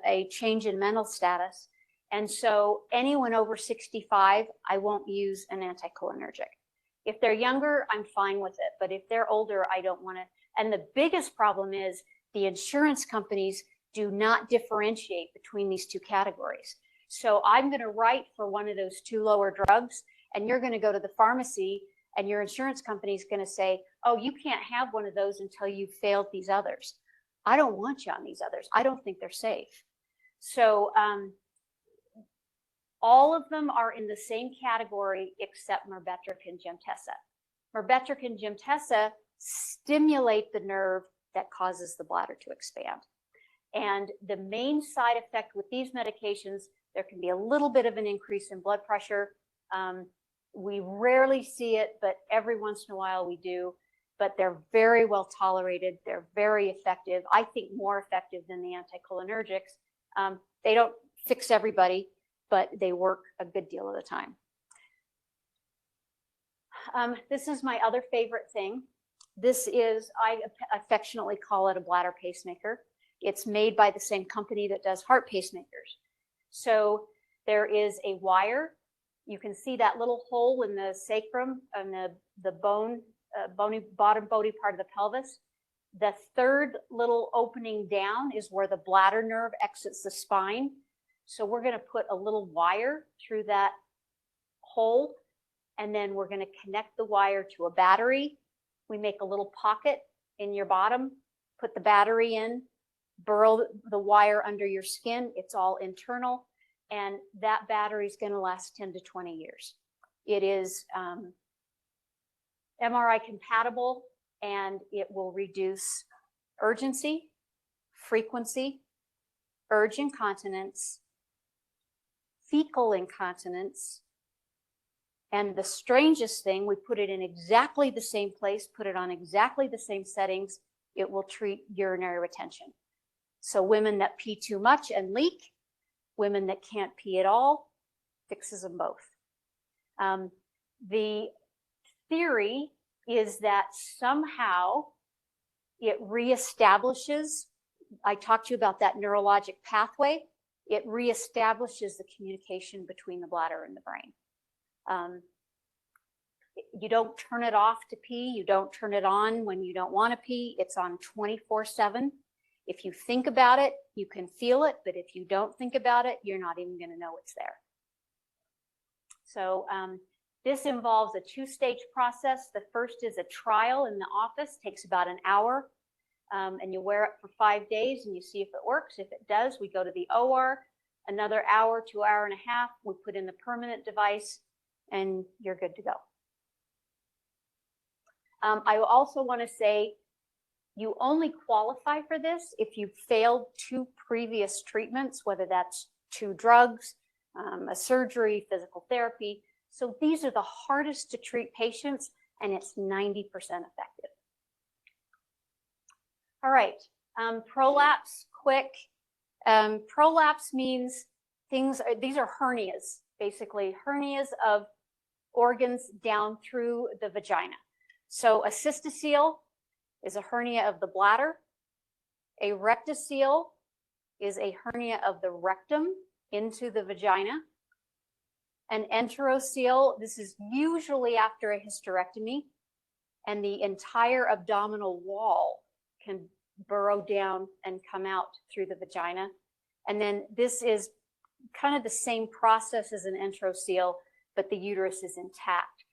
a change in mental status. And so anyone over 65, I won't use an anticholinergic. If they're younger, I'm fine with it. But if they're older, I don't want to. And the biggest problem is the insurance companies do not differentiate between these two categories. So I'm going to write for one of those two lower drugs, and you're going to go to the pharmacy, and your insurance company is going to say, oh, you can't have one of those until you've failed these others. I don't want you on these others. I don't think they're safe. So all of them are in the same category except Myrbetriq and Gemtesa. Myrbetriq and Gemtesa stimulate the nerve that causes the bladder to expand. And the main side effect with these medications, there can be a little bit of an increase in blood pressure. We rarely see it, but every once in a while we do. But they're very well tolerated. They're very effective. I think more effective than the anticholinergics. They don't fix everybody, but they work a good deal of the time. This is my other favorite thing. This is, I affectionately call it a bladder pacemaker. It's made by the same company that does heart pacemakers. So there is a wire. You can see that little hole in the sacrum and the bottom bony part of the pelvis. The third little opening down is where the bladder nerve exits the spine. So we're going to put a little wire through that hole, and then we're going to connect the wire to a battery. We make a little pocket in your bottom, put the battery in, burrow the wire under your skin. It's all internal, and that battery is going to last 10 to 20 years. It is MRI compatible, and it will reduce urgency, frequency, urge incontinence, fecal incontinence, and the strangest thing, we put it in exactly the same place, put it on exactly the same settings, it will treat urinary retention. So women that pee too much and leak, women that can't pee at all, fixes them both. The theory is that somehow it reestablishes, I talked to you about that neurologic pathway, it reestablishes the communication between the bladder and the brain. You don't turn it off to pee. You don't turn it on when you don't want to pee. It's on 24/7. If you think about it, you can feel it. But if you don't think about it, you're not even going to know it's there. So this involves a two-stage process. The first is a trial in the office. Takes about an hour. And you wear it for 5 days and you see if it works. If it does, we go to the OR. Another hour to hour and a half, we put in the permanent device, and you're good to go. I also want to say you only qualify for this if you've failed 2 previous treatments, whether that's 2 drugs, a surgery, physical therapy. So these are the hardest to treat patients, and it's 90% effective. All right, prolapse, quick. Prolapse means these are hernias, basically hernias of organs down through the vagina. So a cystocele is a hernia of the bladder. A rectocele is a hernia of the rectum into the vagina. An enterocele, this is usually after a hysterectomy, and the entire abdominal wall can burrow down and come out through the vagina. And then this is kind of the same process as an enterocele, but the uterus is intact,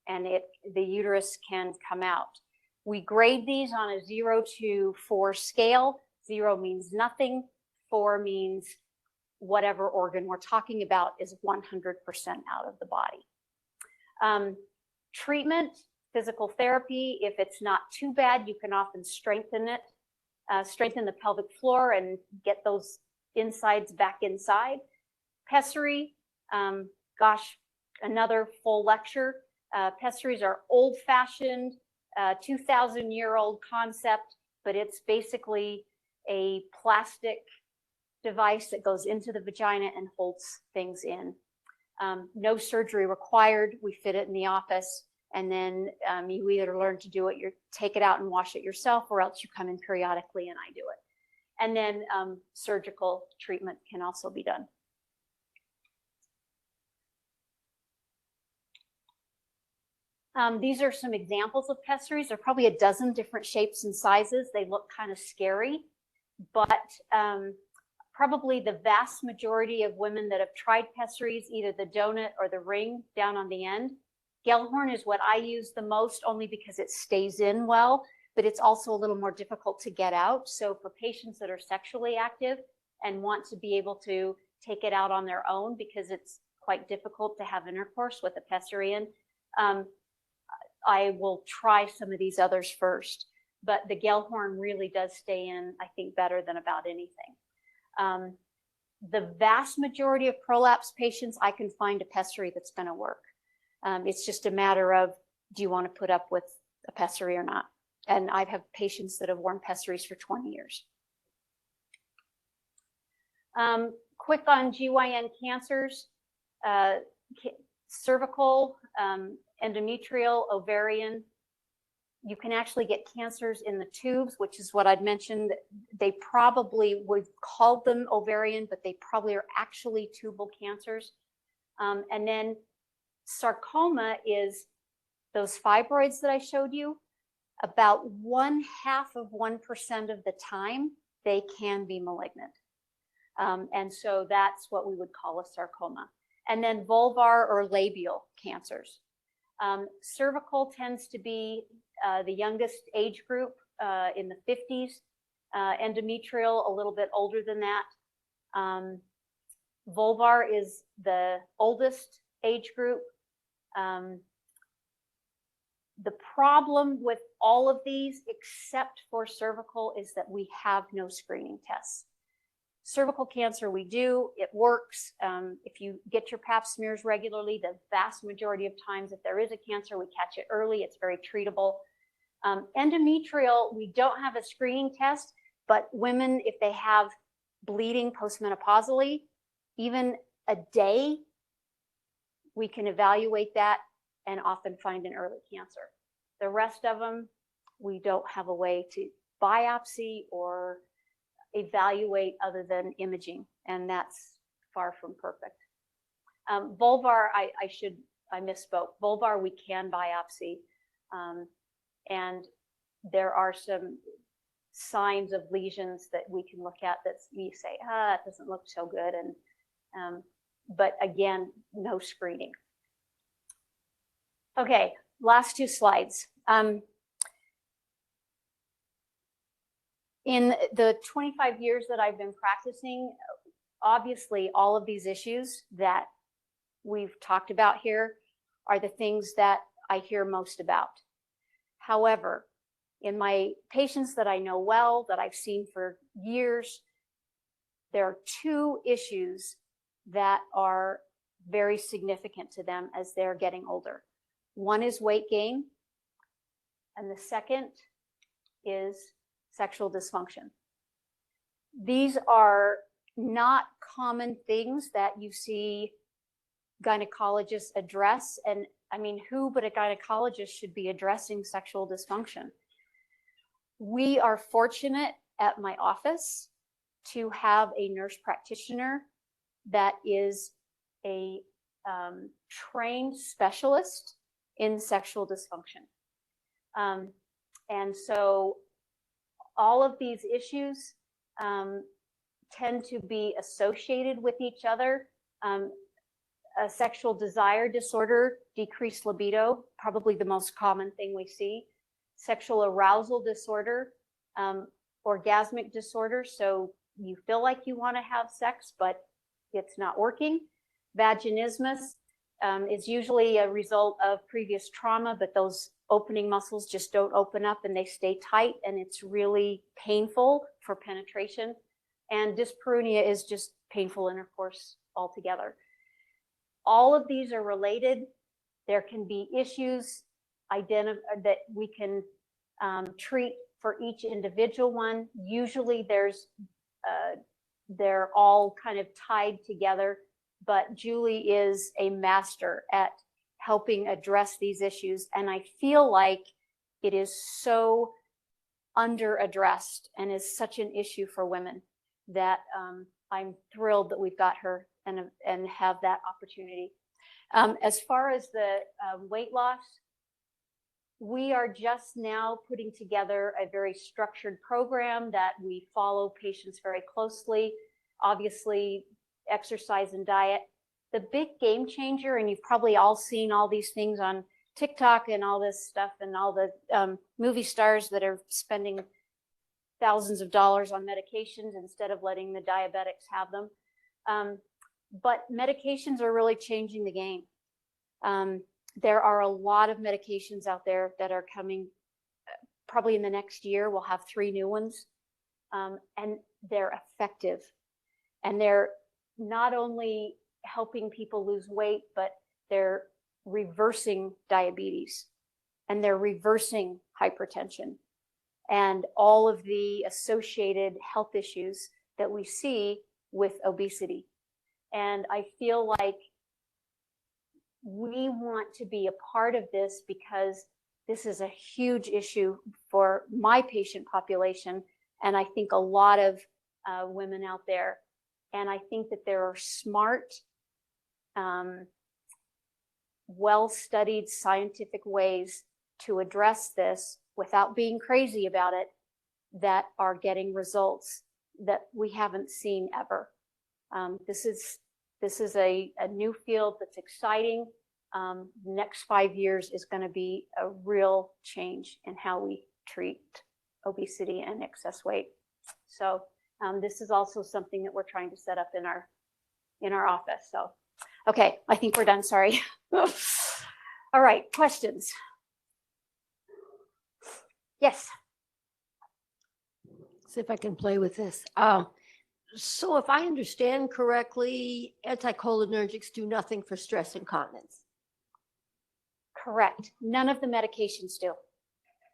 and the uterus can come out. We grade these on a 0 to 4 scale. 0 means nothing, 4 means whatever organ we're talking about is 100% out of the body. Treatment, physical therapy, if it's not too bad, you can often strengthen it, strengthen the pelvic floor and get those insides back inside. Pessary, gosh, another full lecture. Pessaries are old-fashioned, 2,000-year-old concept, but it's basically a plastic device that goes into the vagina and holds things in. No surgery required. We fit it in the office, and then you either learn to do it, take it out and wash it yourself, or else you come in periodically and I do it. And then surgical treatment can also be done. These are some examples of pessaries. There are probably a dozen different shapes and sizes. They look kind of scary, but probably the vast majority of women that have tried pessaries, either the donut or the ring down on the end. Gellhorn is what I use the most, only because it stays in well, but it's also a little more difficult to get out. So for patients that are sexually active and want to be able to take it out on their own, because it's quite difficult to have intercourse with a pessary in, I will try some of these others first, but the Gellhorn really does stay in, I think, better than about anything. The vast majority of prolapse patients, I can find a pessary that's going to work. It's just a matter of, do you want to put up with a pessary or not? And I have patients that have worn pessaries for 20 years. Quick on GYN cancers, cervical, endometrial, ovarian. You can actually get cancers in the tubes, which is what I'd mentioned. They probably would call them ovarian, but they probably are actually tubal cancers. And then sarcoma is those fibroids that I showed you. About 0.5% of the time, they can be malignant. And so that's what we would call a sarcoma. And then vulvar or labial cancers. Cervical tends to be the youngest age group in the 50s. Endometrial, a little bit older than that. Vulvar is the oldest age group. The problem with all of these, except for cervical, is that we have no screening tests. Cervical cancer, we do, it works. If you get your pap smears regularly, the vast majority of times, if there is a cancer, we catch it early, it's very treatable. Endometrial, we don't have a screening test, but women, if they have bleeding postmenopausally, even a day, we can evaluate that and often find an early cancer. The rest of them, we don't have a way to biopsy or evaluate other than imaging, and that's far from perfect. Vulvar, I misspoke. Vulvar, we can biopsy, and there are some signs of lesions that we can look at that we say, it doesn't look so good, and but again, no screening. Okay, last 2 slides. In the 25 years that I've been practicing, obviously all of these issues that we've talked about here are the things that I hear most about. However, in my patients that I know well, that I've seen for years, there are two issues that are very significant to them as they're getting older. One is weight gain, and the second is sexual dysfunction. These are not common things that you see gynecologists address. And I mean, who but a gynecologist should be addressing sexual dysfunction? We are fortunate at my office to have a nurse practitioner that is a trained specialist in sexual dysfunction. And so all of these issues tend to be associated with each other. A sexual desire disorder, decreased libido, probably the most common thing we see. Sexual arousal disorder, orgasmic disorder, so you feel like you want to have sex, but it's not working. Vaginismus is usually a result of previous trauma, but those opening muscles just don't open up and they stay tight, and it's really painful for penetration. And dyspareunia is just painful intercourse altogether. All of these are related. There can be issues that we can treat for each individual one. Usually they're all kind of tied together, but Julie is a master at helping address these issues. And I feel like it is so under-addressed and is such an issue for women that I'm thrilled that we've got her and have that opportunity. As far as the weight loss, we are just now putting together a very structured program that we follow patients very closely. Obviously, exercise and diet. The big game changer, and you've probably all seen all these things on TikTok and all this stuff, and all the movie stars that are spending thousands of dollars on medications instead of letting the diabetics have them. But medications are really changing the game. There are a lot of medications out there that are coming. Probably in the next year, we'll have 3 new ones. And they're effective. And they're not only helping people lose weight, but they're reversing diabetes. And they're reversing hypertension. And all of the associated health issues that we see with obesity. And I feel like we want to be a part of this because this is a huge issue for my patient population, and I think a lot of women out there. And I think that there are smart, well-studied scientific ways to address this without being crazy about it that are getting results that we haven't seen ever. This is a new field that's exciting. Next 5 years is going to be a real change in how we treat obesity and excess weight. So this is also something that we're trying to set up in our office. So, okay, I think we're done. Sorry. All right, questions? Yes. See if I can play with this. So if I understand correctly, anticholinergics do nothing for stress incontinence. Correct. None of the medications do.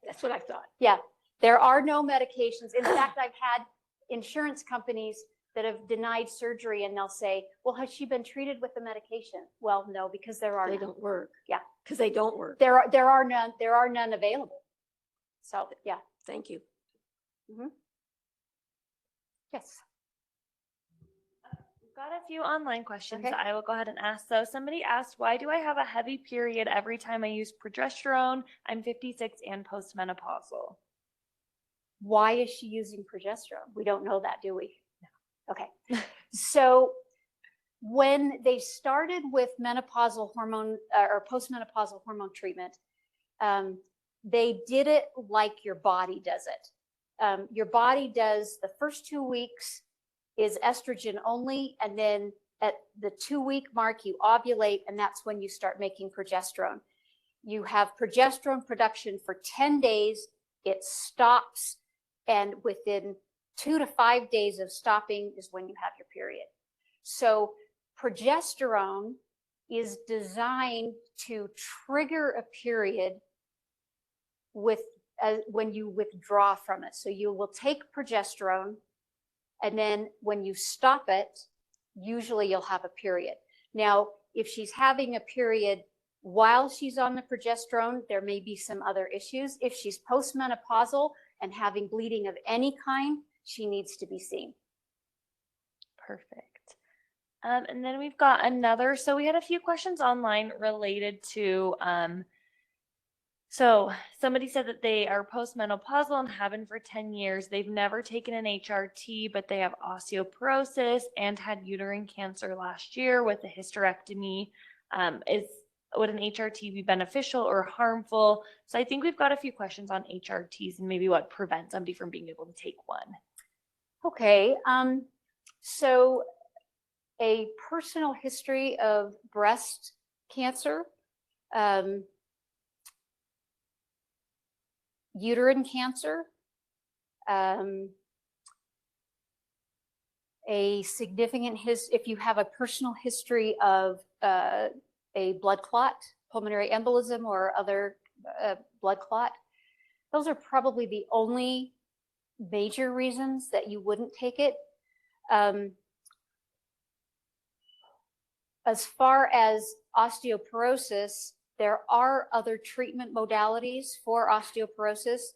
That's what I thought. Yeah, there are no medications. In fact, I've had insurance companies that have denied surgery, and they'll say, well, has she been treated with the medication? Well, no, because there are They none. don't work. Yeah. Because they don't work. There are none available. So, yeah. Thank you. Mm-hmm. Yes. We've got a few online questions Okay. that I will go ahead and ask. So somebody asked, why do I have a heavy period every time I use progesterone? I'm 56 and postmenopausal. Why is she using progesterone? We don't know that, do we? No. Okay. So when they started with menopausal hormone or postmenopausal hormone treatment, they did it like your body does it. Your body does the first 2 weeks is estrogen only, and then at the 2-week mark you ovulate, and that's when you start making progesterone. You have progesterone production for 10 days, it stops, and within 2 to 5 days of stopping is when you have your period. So progesterone is designed to trigger a period with when you withdraw from it. So you will take progesterone, and then when you stop it, usually you'll have a period. Now, if she's having a period while she's on the progesterone, there may be some other issues. If she's postmenopausal and having bleeding of any kind, she needs to be seen. Perfect. And then we've got another, so we had a few questions online related to, so somebody said that they are postmenopausal and have been for 10 years. They've never taken an HRT, but they have osteoporosis and had uterine cancer last year with a hysterectomy. Would an HRT be beneficial or harmful? So I think we've got a few questions on HRTs and maybe what prevents somebody from being able to take one. Okay, so a personal history of breast cancer, uterine cancer, a significant if you have a personal history of a blood clot, pulmonary embolism, or other blood clot, those are probably the only major reasons that you wouldn't take it. As far as osteoporosis, there are other treatment modalities for osteoporosis.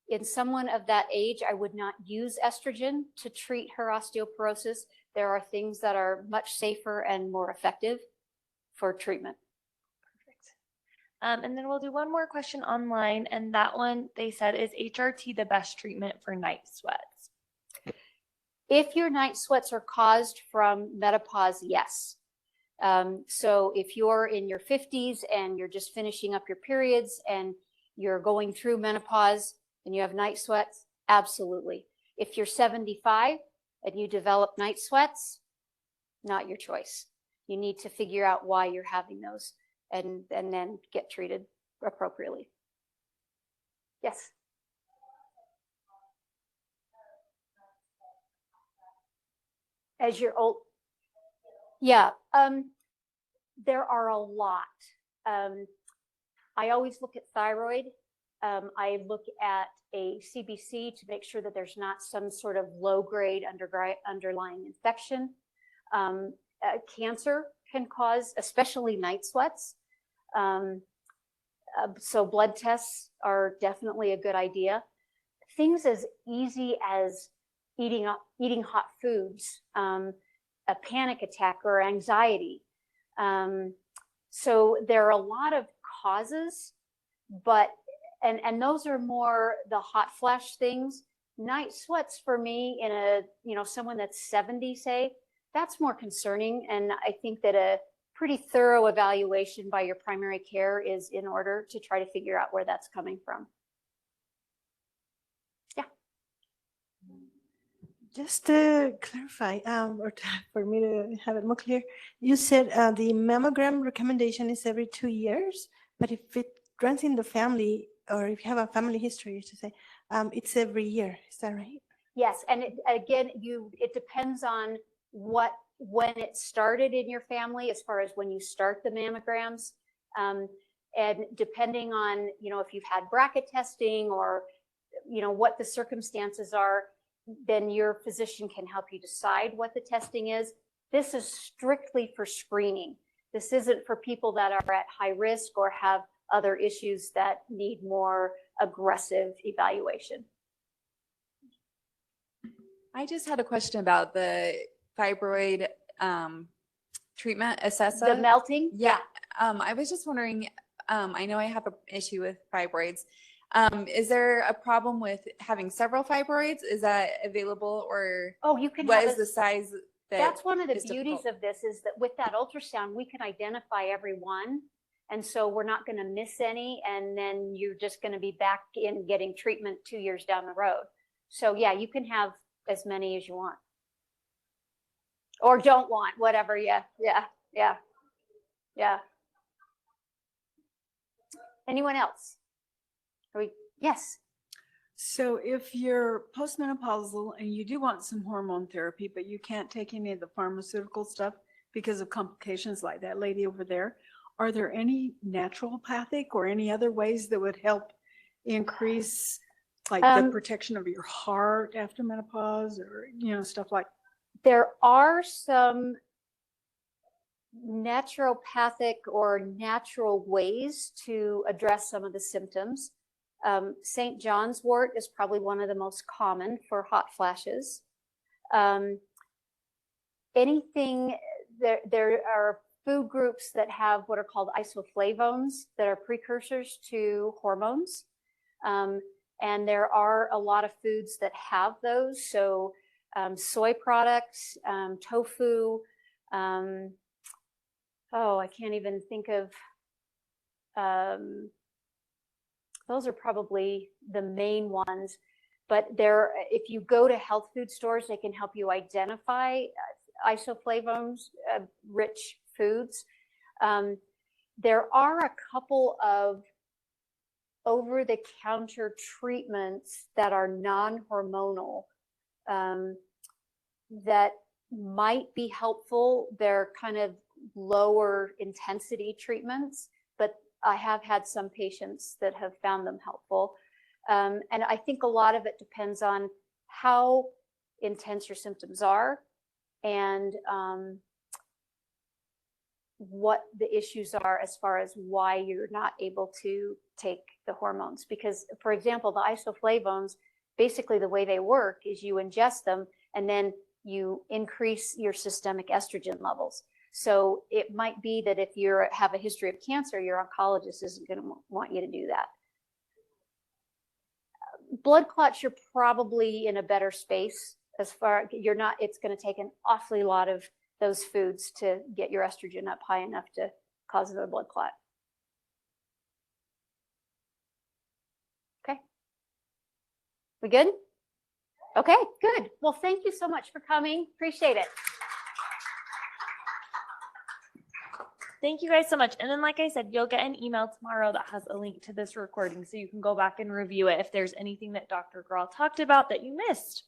In someone of that age, I would not use estrogen to treat her osteoporosis. There are things that are much safer and more effective for treatment. Perfect. And then we'll do one more question online, and that one, they said, is HRT the best treatment for night sweats? If your night sweats are caused from menopause, yes. So if you're in your 50s and you're just finishing up your periods and you're going through menopause and you have night sweats, absolutely. If you're 75 and you develop night sweats, not your choice. You need to figure out why you're having those and then get treated appropriately. Yes. As you're old, yeah, there are a lot. I always look at thyroid. I look at a CBC to make sure that there's not some sort of low-grade underlying infection. Cancer can cause, especially night sweats. So blood tests are definitely a good idea. Things as easy as eating hot foods, a panic attack or anxiety. So there are a lot of causes, but and those are more the hot flash things. Night sweats for me in a someone that's 70, say, that's more concerning, and I think that a pretty thorough evaluation by your primary care is in order to try to figure out where that's coming from. Yeah. Just to clarify, for me to have it more clear, you said the mammogram recommendation is every 2 years, but if it runs in the family, or if you have a family history, to say, it's every year. Is that right? Yes, and it depends on when it started in your family, as far as when you start the mammograms, and depending on if you've had BRCA testing or what the circumstances are, then your physician can help you decide what the testing is. This is strictly for screening. This isn't for people that are at high risk or have other issues that need more aggressive evaluation. I just had a question about the fibroid treatment, Assessa. The melting? Yeah. I was just wondering, I know I have an issue with fibroids. Is there a problem with having several fibroids? Is that available, or you can. What is the size? That's one of the beauties difficult? of this, is that with that ultrasound, we can identify every one. And so we're not going to miss any. And then you're just going to be back in getting treatment 2 years down the road. So yeah, you can have as many as you want. or don't want, whatever. Yeah. Anyone else? Yes. So if you're postmenopausal and you do want some hormone therapy, but you can't take any of the pharmaceutical stuff because of complications like that lady over there, are there any naturopathic or any other ways that would help increase like the protection of your heart after menopause, or, stuff like? There are some naturopathic or natural ways to address some of the symptoms. St. John's wort is probably one of the most common for hot flashes. There are food groups that have what are called isoflavones that are precursors to hormones. And there are a lot of foods that have those. So soy products, tofu, I can't even think of, those are probably the main ones. But if you go to health food stores, they can help you identify isoflavones rich foods. There are a couple of over-the-counter treatments that are non-hormonal that might be helpful. They're kind of lower intensity treatments, but I have had some patients that have found them helpful. And I think a lot of it depends on how intense your symptoms are and what the issues are as far as why you're not able to take the hormones. Because, for example, the isoflavones, basically the way they work is you ingest them and then you increase your systemic estrogen levels. So it might be that if you have a history of cancer, your oncologist isn't going to want you to do that. Blood clots, you're probably in a better space as far it's going to take an awfully lot of those foods to get your estrogen up high enough to cause a blood clot. Okay. We good? Okay, good. Well, thank you so much for coming. Appreciate it. Thank you guys so much. And then, like I said, you'll get an email tomorrow that has a link to this recording so you can go back and review it if there's anything that Dr. Graul talked about that you missed.